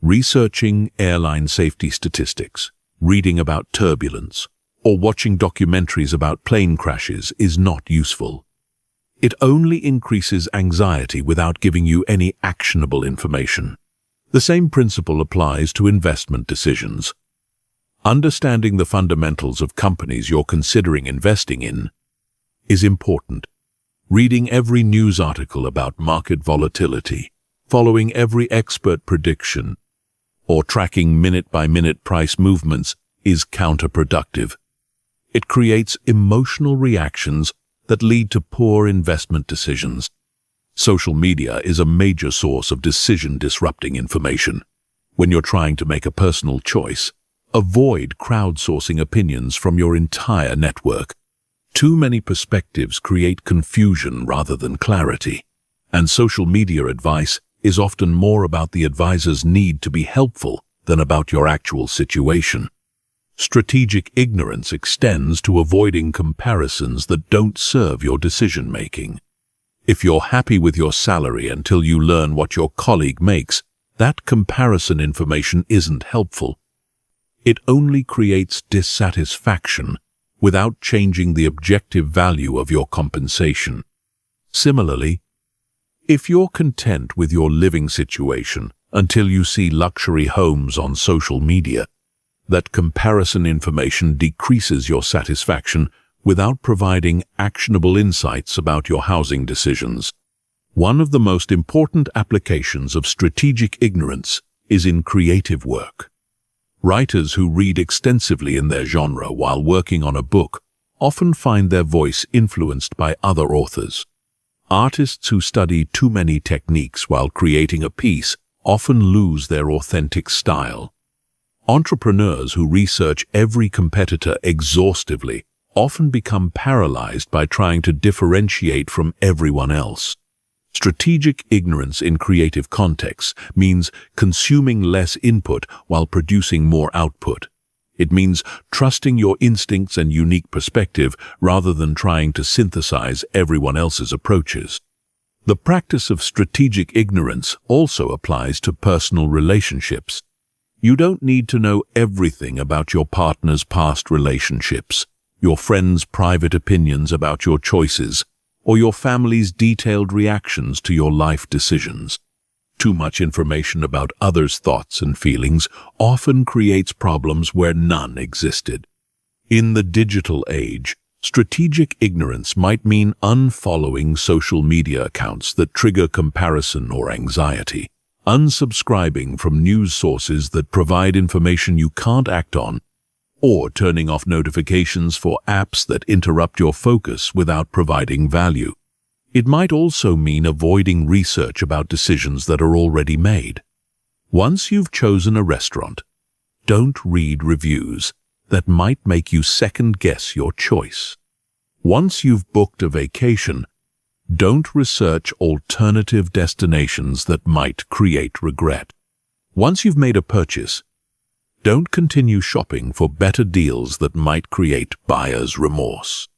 Researching airline safety statistics, reading about turbulence, or watching documentaries about plane crashes is not useful. It only increases anxiety without giving you any actionable information. The same principle applies to investment decisions. Understanding the fundamentals of companies you're considering investing in is important. Reading every news article about market volatility, following every expert prediction, or tracking minute-by-minute price movements is counterproductive. It creates emotional reactions that lead to poor investment decisions. Social media is a major source of decision-disrupting information. When you're trying to make a personal choice, avoid crowdsourcing opinions from your entire network. Too many perspectives create confusion rather than clarity, and social media advice is often more about the advisor's need to be helpful than about your actual situation. Strategic ignorance extends to avoiding comparisons that don't serve your decision-making. If you're happy with your salary until you learn what your colleague makes, that comparison information isn't helpful. It only creates dissatisfaction without changing the objective value of your compensation. Similarly, if you're content with your living situation until you see luxury homes on social media, that comparison information decreases your satisfaction without providing actionable insights about your housing decisions. One of the most important applications of strategic ignorance is in creative work. Writers who read extensively in their genre while working on a book often find their voice influenced by other authors. Artists who study too many techniques while creating a piece often lose their authentic style. Entrepreneurs who research every competitor exhaustively often become paralyzed by trying to differentiate from everyone else. Strategic ignorance in creative contexts means consuming less input while producing more output. It means trusting your instincts and unique perspective rather than trying to synthesize everyone else's approaches. The practice of strategic ignorance also applies to personal relationships. You don't need to know everything about your partner's past relationships, your friends' private opinions about your choices, or your family's detailed reactions to your life decisions. Too much information about others' thoughts and feelings often creates problems where none existed. In the digital age, strategic ignorance might mean unfollowing social media accounts that trigger comparison or anxiety, unsubscribing from news sources that provide information you can't act on, or turning off notifications for apps that interrupt your focus without providing value. It might also mean avoiding research about decisions that are already made. Once you've chosen a restaurant, don't read reviews that might make you second-guess your choice. Once you've booked a vacation, don't research alternative destinations that might create regret. Once you've made a purchase, don't continue shopping for better deals that might create buyer's remorse.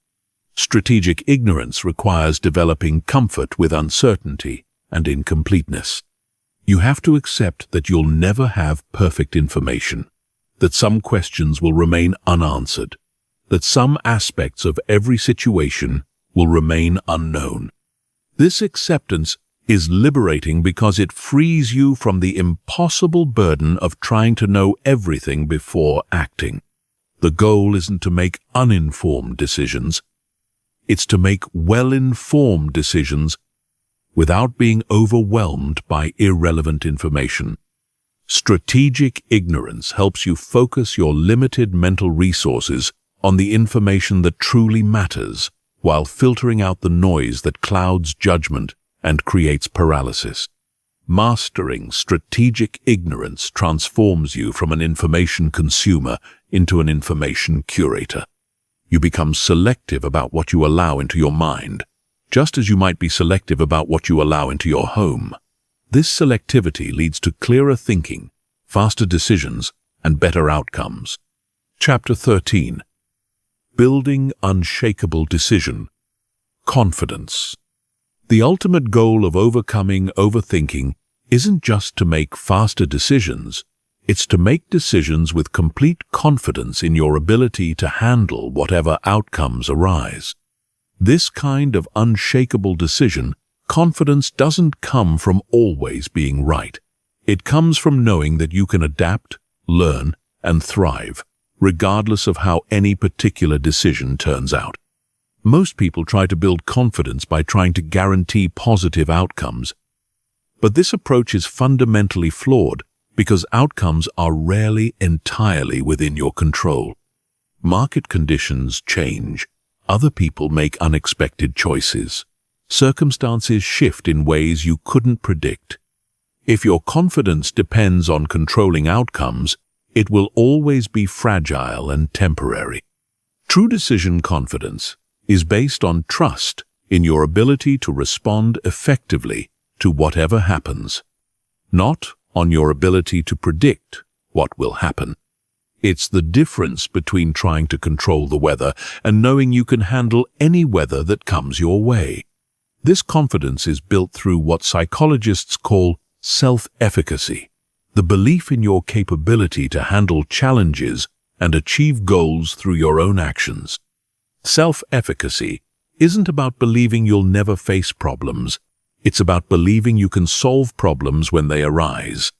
Strategic ignorance requires developing comfort with uncertainty and incompleteness. You have to accept that you'll never have perfect information, that some questions will remain unanswered, that some aspects of every situation will remain unknown. This acceptance is liberating because it frees you from the impossible burden of trying to know everything before acting. The goal isn't to make uninformed decisions. It's to make well-informed decisions without being overwhelmed by irrelevant information. Strategic ignorance helps you focus your limited mental resources on the information that truly matters, while filtering out the noise that clouds judgment and creates paralysis. Mastering strategic ignorance transforms you from an information consumer into an information curator. You become selective about what you allow into your mind, just as you might be selective about what you allow into your home. This selectivity leads to clearer thinking, faster decisions, and better outcomes. Chapter 13. Building Unshakable Decision. Confidence. The ultimate goal of overcoming overthinking isn't just to make faster decisions, it's to make decisions with complete confidence in your ability to handle whatever outcomes arise. This kind of unshakable decision, confidence doesn't come from always being right. It comes from knowing that you can adapt, learn, and thrive, regardless of how any particular decision turns out. Most people try to build confidence by trying to guarantee positive outcomes. But this approach is fundamentally flawed because outcomes are rarely entirely within your control. Market conditions change. Other people make unexpected choices. Circumstances shift in ways you couldn't predict. If your confidence depends on controlling outcomes, it will always be fragile and temporary. True decision confidence is based on trust in your ability to respond effectively to whatever happens, not on your ability to predict what will happen. It's the difference between trying to control the weather and knowing you can handle any weather that comes your way. This confidence is built through what psychologists call self-efficacy, the belief in your capability to handle challenges and achieve goals through your own actions. Self-efficacy isn't about believing you'll never face problems. It's about believing you can solve problems when they arise.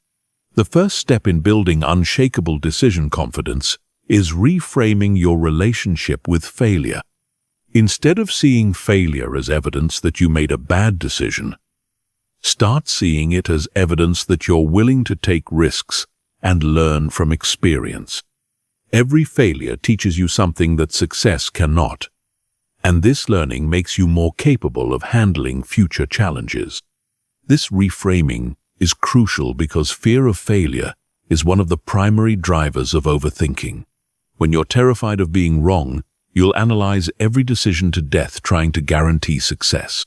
The first step in building unshakable decision confidence is reframing your relationship with failure. Instead of seeing failure as evidence that you made a bad decision, start seeing it as evidence that you're willing to take risks and learn from experience. Every failure teaches you something that success cannot, and this learning makes you more capable of handling future challenges. This reframing is crucial because fear of failure is one of the primary drivers of overthinking. When you're terrified of being wrong, you'll analyze every decision to death trying to guarantee success.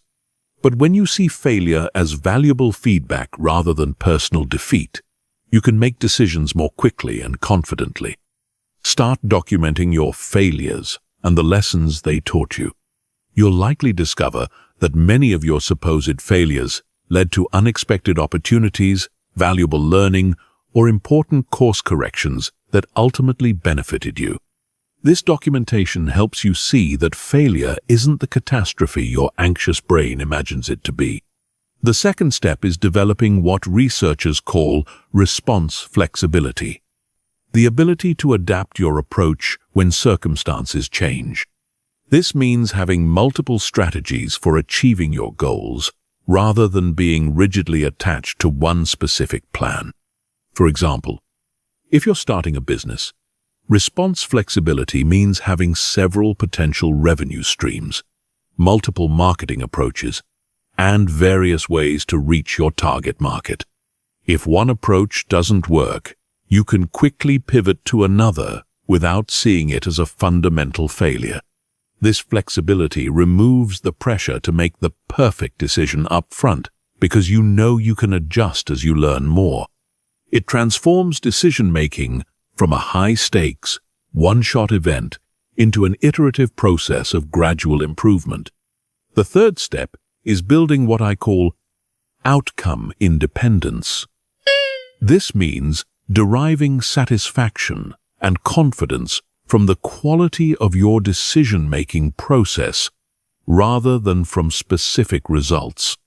But when you see failure as valuable feedback rather than personal defeat, you can make decisions more quickly and confidently. Start documenting your failures and the lessons they taught you. You'll likely discover that many of your supposed failures led to unexpected opportunities, valuable learning, or important course corrections that ultimately benefited you. This documentation helps you see that failure isn't the catastrophe your anxious brain imagines it to be. The second step is developing what researchers call response flexibility, the ability to adapt your approach when circumstances change. This means having multiple strategies for achieving your goals, rather than being rigidly attached to one specific plan. For example, if you're starting a business, response flexibility means having several potential revenue streams, multiple marketing approaches, and various ways to reach your target market. If one approach doesn't work, you can quickly pivot to another without seeing it as a fundamental failure. This flexibility removes the pressure to make the perfect decision up front because you know you can adjust as you learn more. It transforms decision-making from a high-stakes, one-shot event into an iterative process of gradual improvement. The third step is building what I call outcome independence. This means deriving satisfaction and confidence from the quality of your decision-making process rather than from specific results.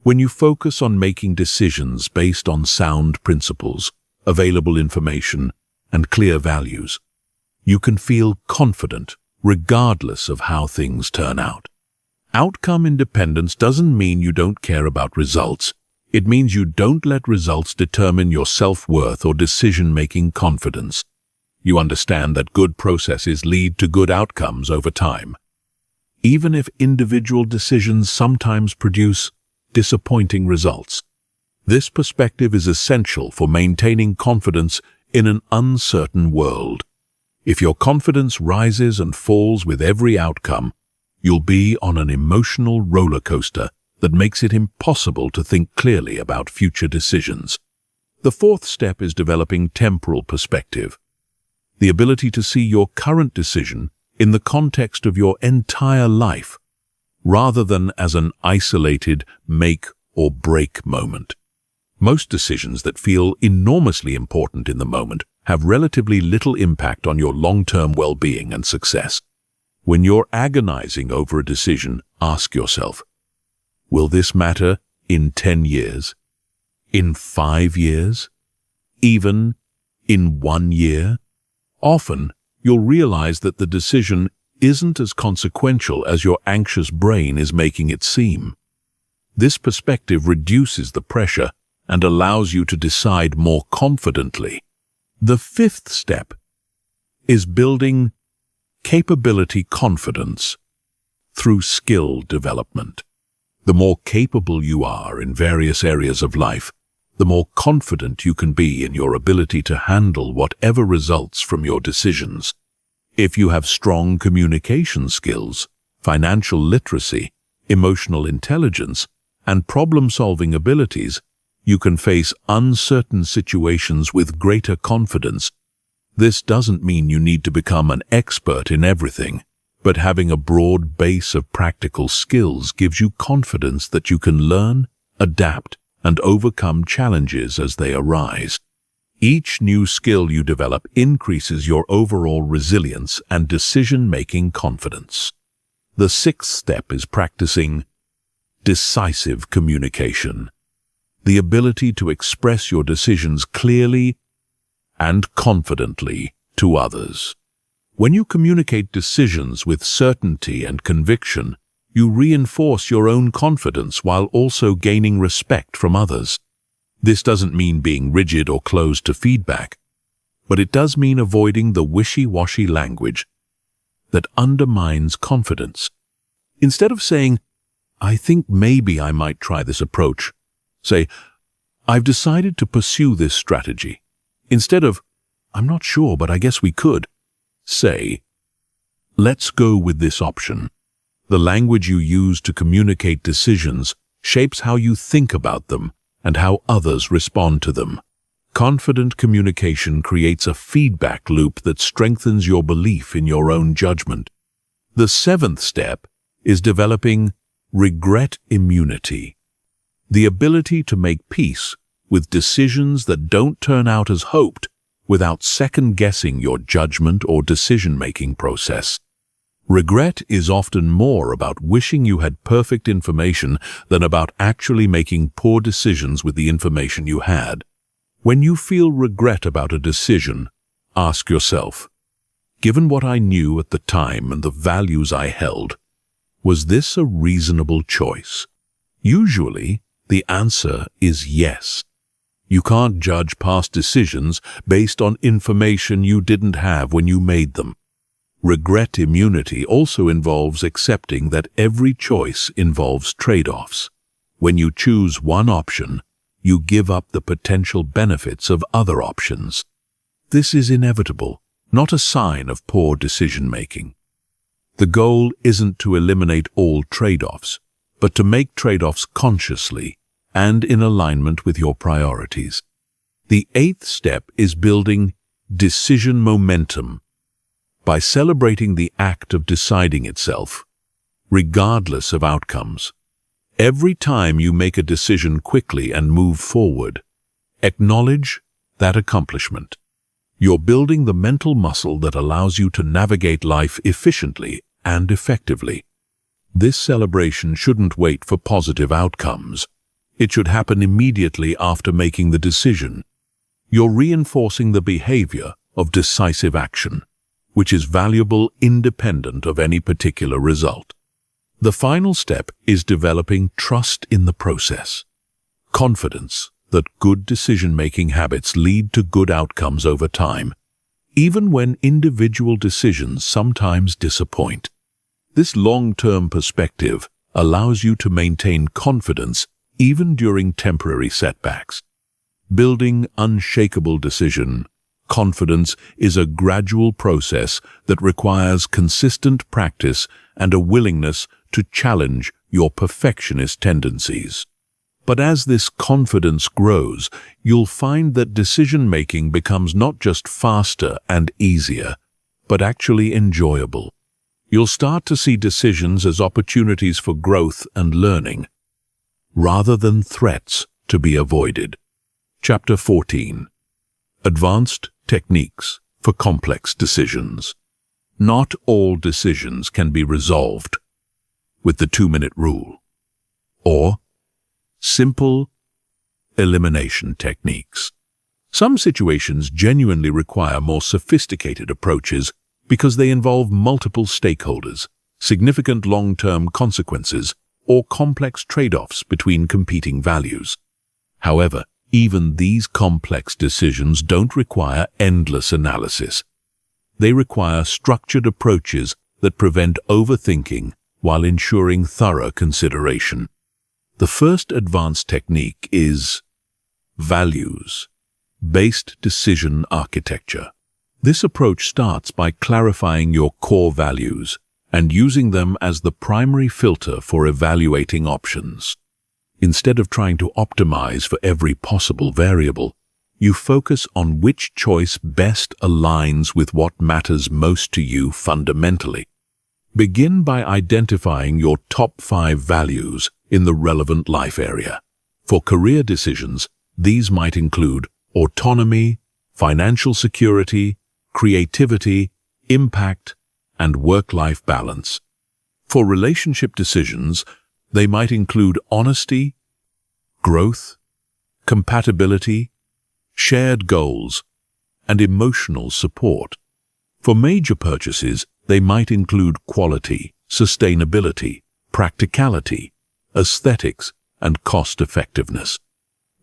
When you focus on making decisions based on sound principles, available information, and clear values, you can feel confident regardless of how things turn out. Outcome independence doesn't mean you don't care about results. It means you don't let results determine your self-worth or decision-making confidence. You understand that good processes lead to good outcomes over time, even if individual decisions sometimes produce disappointing results. This perspective is essential for maintaining confidence in an uncertain world. If your confidence rises and falls with every outcome, you'll be on an emotional roller coaster that makes it impossible to think clearly about future decisions. The fourth step is developing temporal perspective, the ability to see your current decision in the context of your entire life, rather than as an isolated make or break moment. Most decisions that feel enormously important in the moment have relatively little impact on your long-term well-being and success. When you're agonizing over a decision, ask yourself, will this matter in 10 years? In 5 years? Even in 1 year? Often, you'll realize that the decision isn't as consequential as your anxious brain is making it seem. This perspective reduces the pressure and allows you to decide more confidently. The fifth step is building capability confidence through skill development. The more capable you are in various areas of life, the more confident you can be in your ability to handle whatever results from your decisions. If you have strong communication skills, financial literacy, emotional intelligence, and problem-solving abilities, you can face uncertain situations with greater confidence. This doesn't mean you need to become an expert in everything, but having a broad base of practical skills gives you confidence that you can learn, adapt, and overcome challenges as they arise. Each new skill you develop increases your overall resilience and decision-making confidence. The sixth step is practicing decisive communication, the ability to express your decisions clearly and confidently to others. When you communicate decisions with certainty and conviction, you reinforce your own confidence while also gaining respect from others. This doesn't mean being rigid or closed to feedback, but it does mean avoiding the wishy-washy language that undermines confidence. Instead of saying, "I think maybe I might try this approach," say, "I've decided to pursue this strategy." Instead of, "I'm not sure, but I guess we could," say, "Let's go with this option." The language you use to communicate decisions shapes how you think about them and how others respond to them. Confident communication creates a feedback loop that strengthens your belief in your own judgment. The seventh step is developing regret immunity, the ability to make peace with decisions that don't turn out as hoped without second-guessing your judgment or decision-making process. Regret is often more about wishing you had perfect information than about actually making poor decisions with the information you had. When you feel regret about a decision, ask yourself, given what I knew at the time and the values I held, was this a reasonable choice? Usually, the answer is yes. You can't judge past decisions based on information you didn't have when you made them. Regret immunity also involves accepting that every choice involves trade-offs. When you choose one option, you give up the potential benefits of other options. This is inevitable, not a sign of poor decision-making. The goal isn't to eliminate all trade-offs, but to make trade-offs consciously and in alignment with your priorities. The eighth step is building decision momentum. By celebrating the act of deciding itself, regardless of outcomes. Every time you make a decision quickly and move forward, acknowledge that accomplishment. You're building the mental muscle that allows you to navigate life efficiently and effectively. This celebration shouldn't wait for positive outcomes. It should happen immediately after making the decision. You're reinforcing the behavior of decisive action, which is valuable independent of any particular result. The final step is developing trust in the process. Confidence that good decision-making habits lead to good outcomes over time, even when individual decisions sometimes disappoint. This long-term perspective allows you to maintain confidence even during temporary setbacks. Building unshakable decision confidence is a gradual process that requires consistent practice and a willingness to challenge your perfectionist tendencies. But as this confidence grows, you'll find that decision-making becomes not just faster and easier, but actually enjoyable. You'll start to see decisions as opportunities for growth and learning, rather than threats to be avoided. Chapter 14. Advanced Techniques for Complex Decisions. Not all decisions can be resolved with the 2-minute rule, or simple elimination techniques. Some situations genuinely require more sophisticated approaches because they involve multiple stakeholders, significant long-term consequences, or complex trade-offs between competing values. However, even these complex decisions don't require endless analysis. They require structured approaches that prevent overthinking while ensuring thorough consideration. The first advanced technique is values-based decision architecture. This approach starts by clarifying your core values and using them as the primary filter for evaluating options. Instead of trying to optimize for every possible variable, you focus on which choice best aligns with what matters most to you fundamentally. Begin by identifying your top 5 values in the relevant life area. For career decisions, these might include autonomy, financial security, creativity, impact, and work-life balance. For relationship decisions, they might include honesty, growth, compatibility, shared goals, and emotional support. For major purchases, they might include quality, sustainability, practicality, aesthetics, and cost-effectiveness.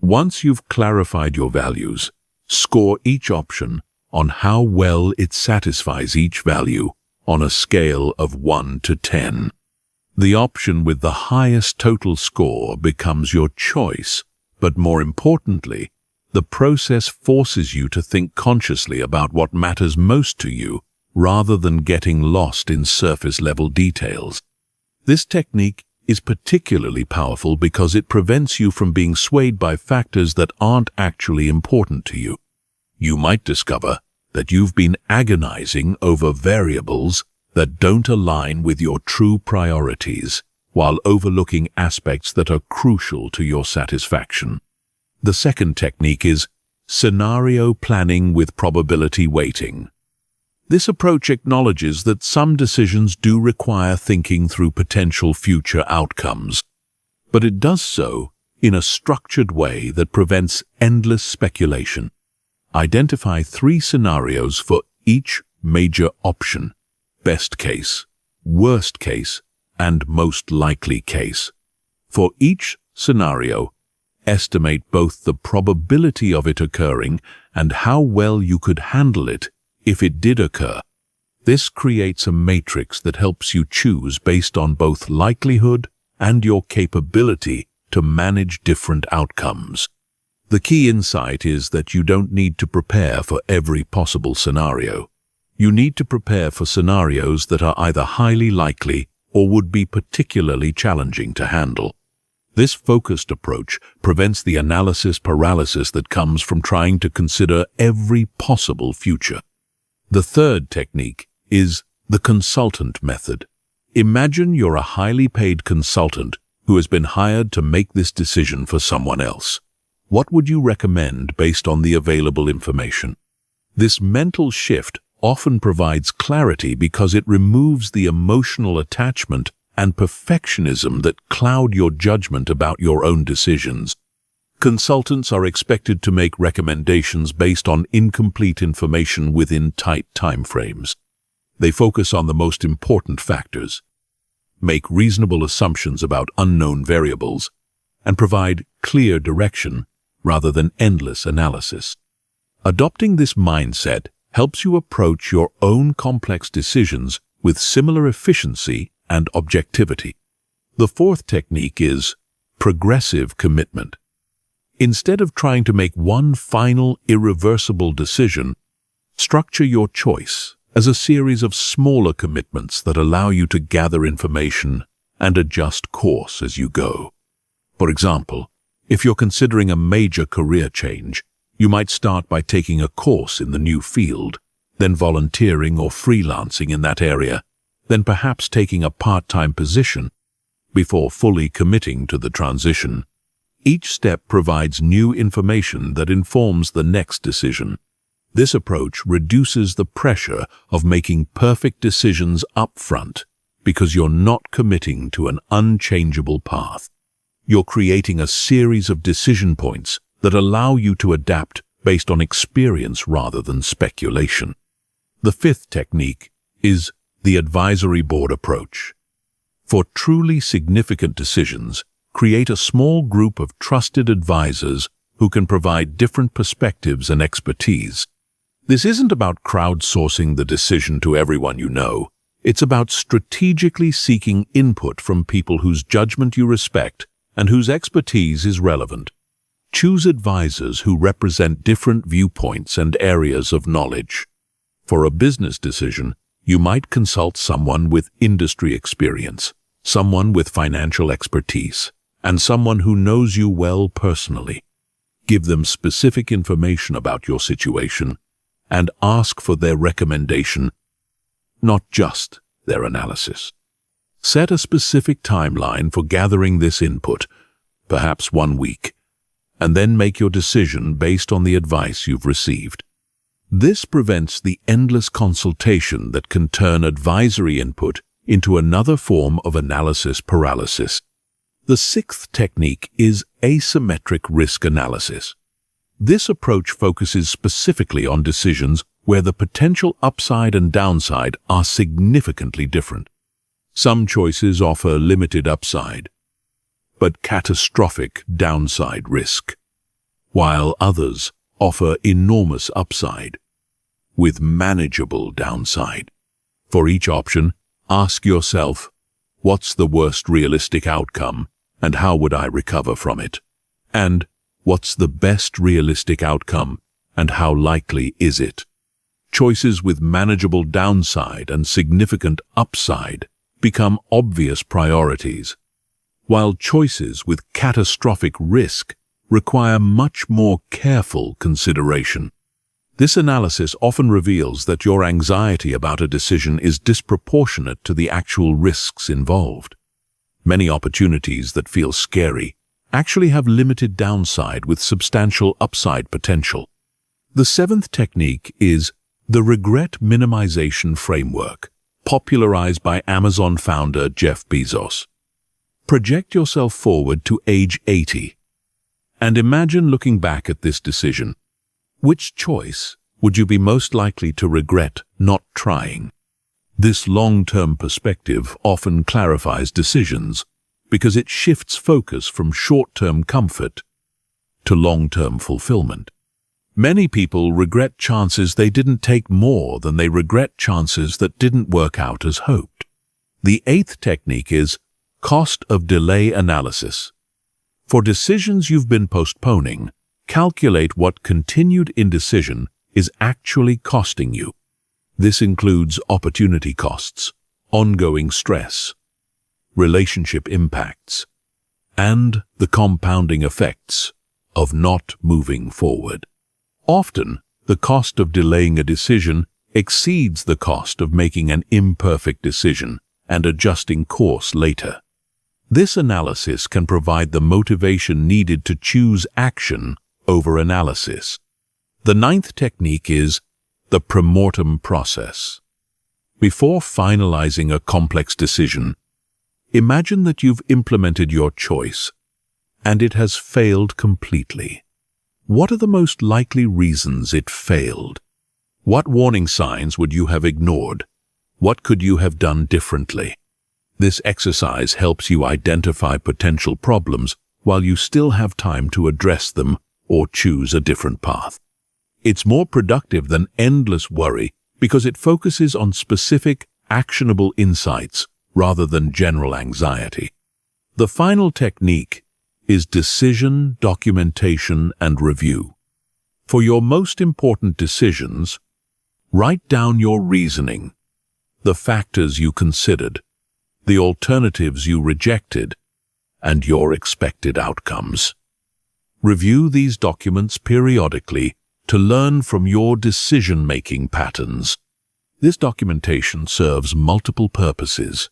Once you've clarified your values, score each option on how well it satisfies each value on a scale of 1 to 10. The option with the highest total score becomes your choice, but more importantly, the process forces you to think consciously about what matters most to you rather than getting lost in surface-level details. This technique is particularly powerful because it prevents you from being swayed by factors that aren't actually important to you. You might discover that you've been agonizing over variables that don't align with your true priorities, while overlooking aspects that are crucial to your satisfaction. The second technique is scenario planning with probability weighting. This approach acknowledges that some decisions do require thinking through potential future outcomes, but it does so in a structured way that prevents endless speculation. Identify 3 scenarios for each major option: best case, worst case, and most likely case. For each scenario, estimate both the probability of it occurring and how well you could handle it if it did occur. This creates a matrix that helps you choose based on both likelihood and your capability to manage different outcomes. The key insight is that you don't need to prepare for every possible scenario. You need to prepare for scenarios that are either highly likely or would be particularly challenging to handle. This focused approach prevents the analysis paralysis that comes from trying to consider every possible future. The third technique is the consultant method. Imagine you're a highly paid consultant who has been hired to make this decision for someone else. What would you recommend based on the available information? This mental shift often provides clarity because it removes the emotional attachment and perfectionism that cloud your judgment about your own decisions. Consultants are expected to make recommendations based on incomplete information within tight timeframes. They focus on the most important factors, make reasonable assumptions about unknown variables, and provide clear direction rather than endless analysis. Adopting this mindset helps you approach your own complex decisions with similar efficiency and objectivity. The fourth technique is progressive commitment. Instead of trying to make one final, irreversible decision, structure your choice as a series of smaller commitments that allow you to gather information and adjust course as you go. For example, if you're considering a major career change, you might start by taking a course in the new field, then volunteering or freelancing in that area, then perhaps taking a part-time position before fully committing to the transition. Each step provides new information that informs the next decision. This approach reduces the pressure of making perfect decisions up front because you're not committing to an unchangeable path. You're creating a series of decision points that allow you to adapt based on experience rather than speculation. The fifth technique is the advisory board approach. For truly significant decisions, create a small group of trusted advisors who can provide different perspectives and expertise. This isn't about crowdsourcing the decision to everyone you know. It's about strategically seeking input from people whose judgment you respect and whose expertise is relevant. Choose advisors who represent different viewpoints and areas of knowledge. For a business decision, you might consult someone with industry experience, someone with financial expertise, and someone who knows you well personally. Give them specific information about your situation and ask for their recommendation, not just their analysis. Set a specific timeline for gathering this input, perhaps 1 week, and then make your decision based on the advice you've received. This prevents the endless consultation that can turn advisory input into another form of analysis paralysis. The sixth technique is asymmetric risk analysis. This approach focuses specifically on decisions where the potential upside and downside are significantly different. Some choices offer limited upside, but catastrophic downside risk, while others offer enormous upside with manageable downside. For each option, ask yourself, what's the worst realistic outcome and how would I recover from it? And what's the best realistic outcome and how likely is it? Choices with manageable downside and significant upside become obvious priorities, while choices with catastrophic risk require much more careful consideration. This analysis often reveals that your anxiety about a decision is disproportionate to the actual risks involved. Many opportunities that feel scary actually have limited downside with substantial upside potential. The seventh technique is the regret minimization framework, popularized by Amazon founder Jeff Bezos. Project yourself forward to age 80 and imagine looking back at this decision. Which choice would you be most likely to regret not trying? This long-term perspective often clarifies decisions because it shifts focus from short-term comfort to long-term fulfillment. Many people regret chances they didn't take more than they regret chances that didn't work out as hoped. The eighth technique is cost of delay analysis. For decisions you've been postponing, calculate what continued indecision is actually costing you. This includes opportunity costs, ongoing stress, relationship impacts, and the compounding effects of not moving forward. Often, the cost of delaying a decision exceeds the cost of making an imperfect decision and adjusting course later. This analysis can provide the motivation needed to choose action over analysis. The ninth technique is the premortem process. Before finalizing a complex decision, imagine that you've implemented your choice and it has failed completely. What are the most likely reasons it failed? What warning signs would you have ignored? What could you have done differently? This exercise helps you identify potential problems while you still have time to address them or choose a different path. It's more productive than endless worry because it focuses on specific, actionable insights rather than general anxiety. The final technique is decision, documentation, and review. For your most important decisions, write down your reasoning, the factors you considered, the alternatives you rejected, and your expected outcomes. Review these documents periodically to learn from your decision-making patterns. This documentation serves multiple purposes.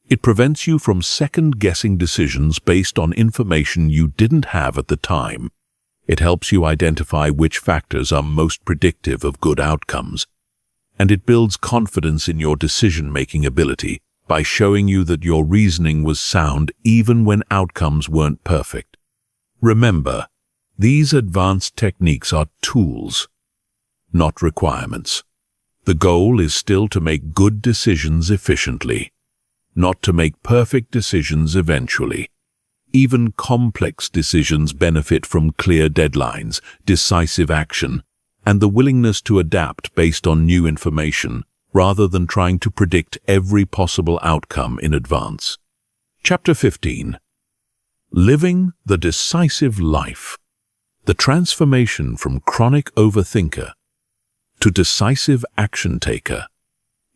It prevents you from second-guessing decisions based on information you didn't have at the time. It helps you identify which factors are most predictive of good outcomes. And it builds confidence in your decision-making ability by showing you that your reasoning was sound even when outcomes weren't perfect. Remember, these advanced techniques are tools, not requirements. The goal is still to make good decisions efficiently, not to make perfect decisions eventually. Even complex decisions benefit from clear deadlines, decisive action, and the willingness to adapt based on new information, rather than trying to predict every possible outcome in advance. Chapter 15. Living the Decisive Life. The transformation from chronic overthinker to decisive action taker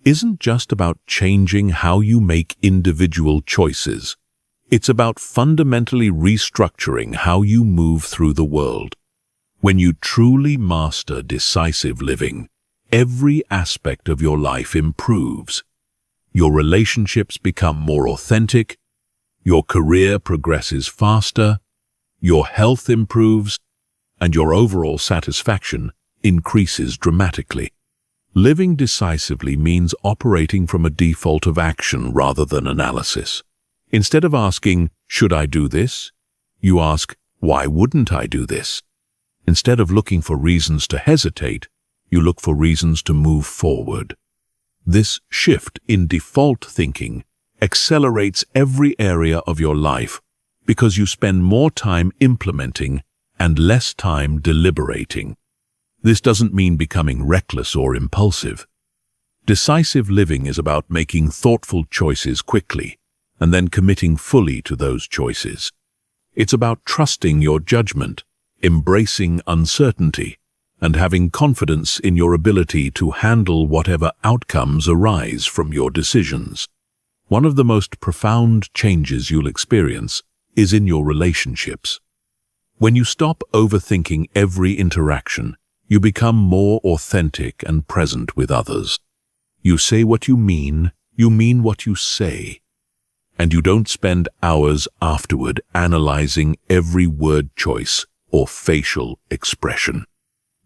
isn't just about changing how you make individual choices. It's about fundamentally restructuring how you move through the world. When you truly master decisive living, every aspect of your life improves. Your relationships become more authentic, your career progresses faster, your health improves, and your overall satisfaction increases dramatically. Living decisively means operating from a default of action rather than analysis. Instead of asking, "Should I do this?" you ask, "Why wouldn't I do this?" Instead of looking for reasons to hesitate, you look for reasons to move forward. This shift in default thinking accelerates every area of your life because you spend more time implementing and less time deliberating. This doesn't mean becoming reckless or impulsive. Decisive living is about making thoughtful choices quickly and then committing fully to those choices. It's about trusting your judgment, embracing uncertainty, and having confidence in your ability to handle whatever outcomes arise from your decisions. One of the most profound changes you'll experience is in your relationships. When you stop overthinking every interaction, you become more authentic and present with others. You say what you mean what you say, and you don't spend hours afterward analyzing every word choice or facial expression.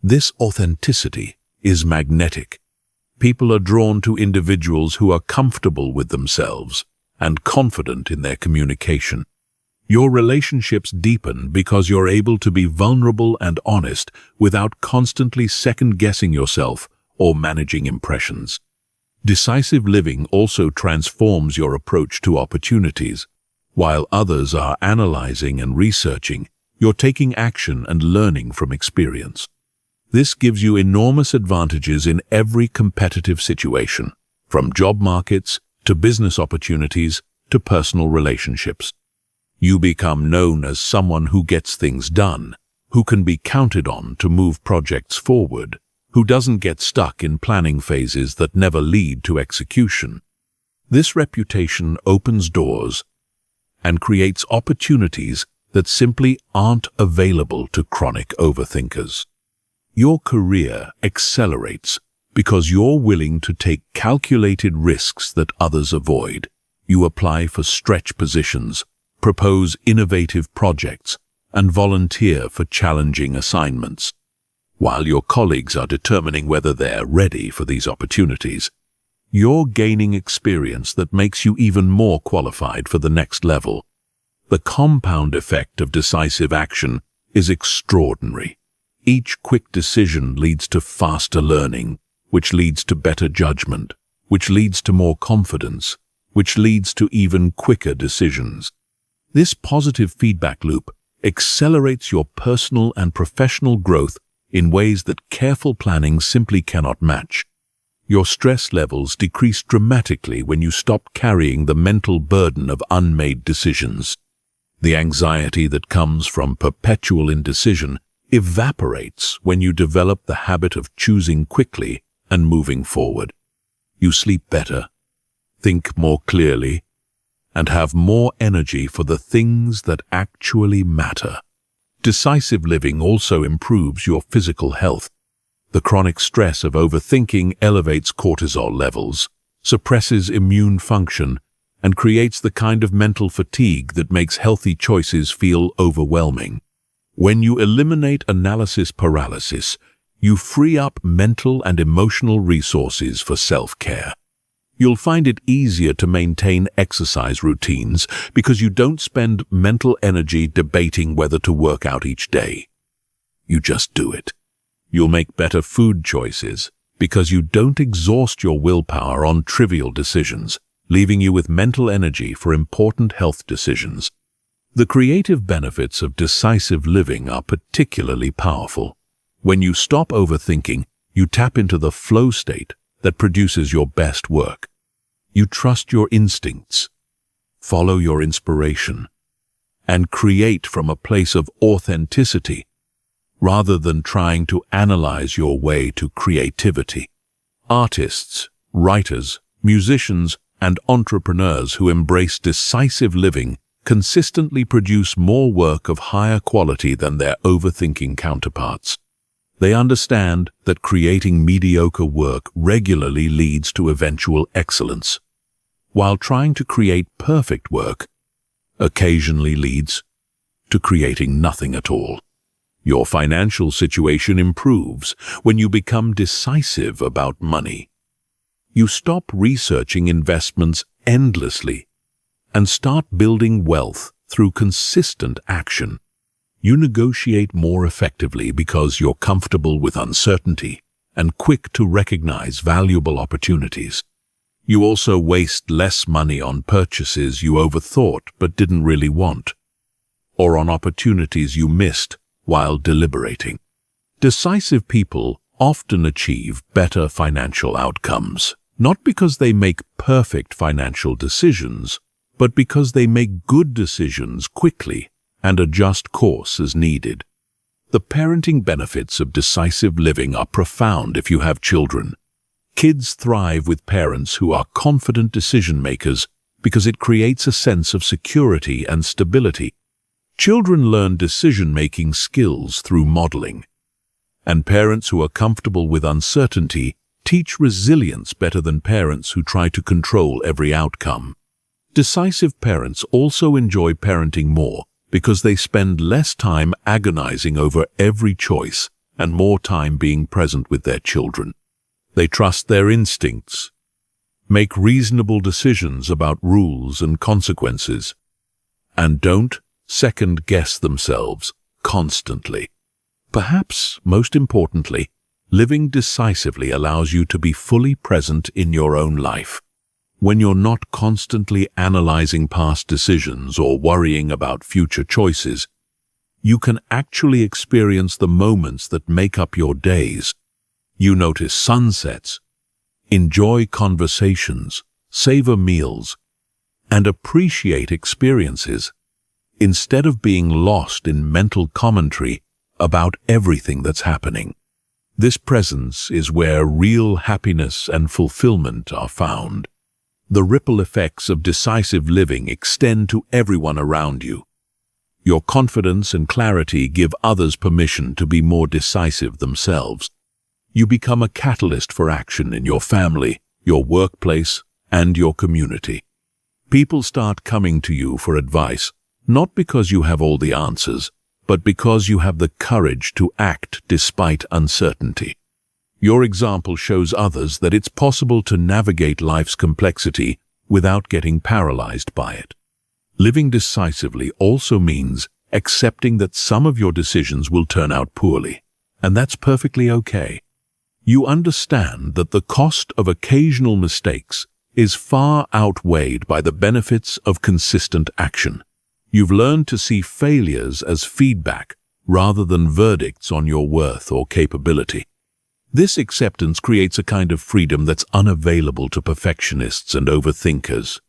This authenticity is magnetic. People are drawn to individuals who are comfortable with themselves and confident in their communication. Your relationships deepen because you're able to be vulnerable and honest without constantly second-guessing yourself or managing impressions. Decisive living also transforms your approach to opportunities. While others are analyzing and researching, you're taking action and learning from experience. This gives you enormous advantages in every competitive situation, from job markets to business opportunities to personal relationships. You become known as someone who gets things done, who can be counted on to move projects forward, who doesn't get stuck in planning phases that never lead to execution. This reputation opens doors and creates opportunities that simply aren't available to chronic overthinkers. Your career accelerates because you're willing to take calculated risks that others avoid. You apply for stretch positions, propose innovative projects, and volunteer for challenging assignments. While your colleagues are determining whether they're ready for these opportunities, you're gaining experience that makes you even more qualified for the next level. The compound effect of decisive action is extraordinary. Each quick decision leads to faster learning, which leads to better judgment, which leads to more confidence, which leads to even quicker decisions. This positive feedback loop accelerates your personal and professional growth in ways that careful planning simply cannot match. Your stress levels decrease dramatically when you stop carrying the mental burden of unmade decisions. The anxiety that comes from perpetual indecision evaporates when you develop the habit of choosing quickly and moving forward. You sleep better, think more clearly, and have more energy for the things that actually matter. Decisive living also improves your physical health. The chronic stress of overthinking elevates cortisol levels, suppresses immune function, and creates the kind of mental fatigue that makes healthy choices feel overwhelming. When you eliminate analysis paralysis, you free up mental and emotional resources for self-care. You'll find it easier to maintain exercise routines because you don't spend mental energy debating whether to work out each day. You just do it. You'll make better food choices because you don't exhaust your willpower on trivial decisions, leaving you with mental energy for important health decisions. The creative benefits of decisive living are particularly powerful. When you stop overthinking, you tap into the flow state that produces your best work. You trust your instincts, follow your inspiration, and create from a place of authenticity rather than trying to analyze your way to creativity. Artists, writers, musicians, and entrepreneurs who embrace decisive living consistently produce more work of higher quality than their overthinking counterparts. They understand that creating mediocre work regularly leads to eventual excellence, while trying to create perfect work occasionally leads to creating nothing at all. Your financial situation improves when you become decisive about money. You stop researching investments endlessly and start building wealth through consistent action. You negotiate more effectively because you're comfortable with uncertainty and quick to recognize valuable opportunities. You also waste less money on purchases you overthought but didn't really want, or on opportunities you missed while deliberating. Decisive people often achieve better financial outcomes, not because they make perfect financial decisions, but because they make good decisions quickly and adjust course as needed. The parenting benefits of decisive living are profound if you have children. Kids thrive with parents who are confident decision-makers because it creates a sense of security and stability. Children learn decision-making skills through modeling, and parents who are comfortable with uncertainty teach resilience better than parents who try to control every outcome. Decisive parents also enjoy parenting more because they spend less time agonizing over every choice and more time being present with their children. They trust their instincts, make reasonable decisions about rules and consequences, and don't second-guess themselves constantly. Perhaps most importantly, living decisively allows you to be fully present in your own life. When you're not constantly analyzing past decisions or worrying about future choices, you can actually experience the moments that make up your days. You notice sunsets, enjoy conversations, savor meals, and appreciate experiences, instead of being lost in mental commentary about everything that's happening. This presence is where real happiness and fulfillment are found. The ripple effects of decisive living extend to everyone around you. Your confidence and clarity give others permission to be more decisive themselves. You become a catalyst for action in your family, your workplace, and your community. People start coming to you for advice, not because you have all the answers, but because you have the courage to act despite uncertainty. Your example shows others that it's possible to navigate life's complexity without getting paralyzed by it. Living decisively also means accepting that some of your decisions will turn out poorly, and that's perfectly okay. You understand that the cost of occasional mistakes is far outweighed by the benefits of consistent action. You've learned to see failures as feedback rather than verdicts on your worth or capability. This acceptance creates a kind of freedom that's unavailable to perfectionists and overthinkers.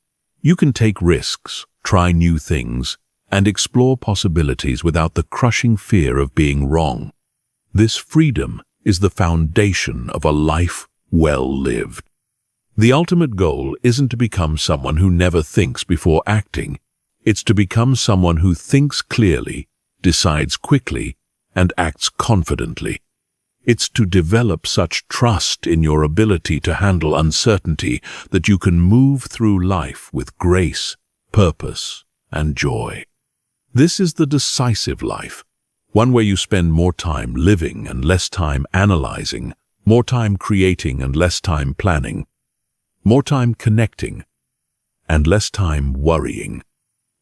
You can take risks, try new things, and explore possibilities without the crushing fear of being wrong. This freedom is the foundation of a life well lived. The ultimate goal isn't to become someone who never thinks before acting. It's to become someone who thinks clearly, decides quickly, and acts confidently. It's to develop such trust in your ability to handle uncertainty that you can move through life with grace, purpose, and joy. This is the decisive life, one where you spend more time living and less time analyzing, more time creating and less time planning, more time connecting and less time worrying.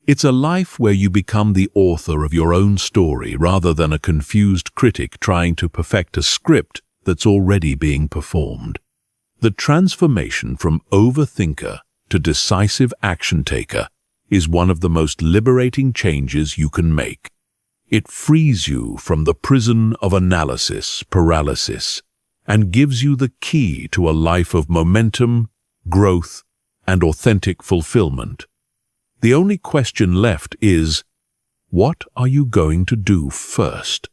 It's a life where you become the author of your own story rather than a confused critic trying to perfect a script that's already being performed. The transformation from overthinker to decisive action taker is one of the most liberating changes you can make. It frees you from the prison of analysis paralysis and gives you the key to a life of momentum, growth, and authentic fulfillment. The only question left is, what are you going to do first?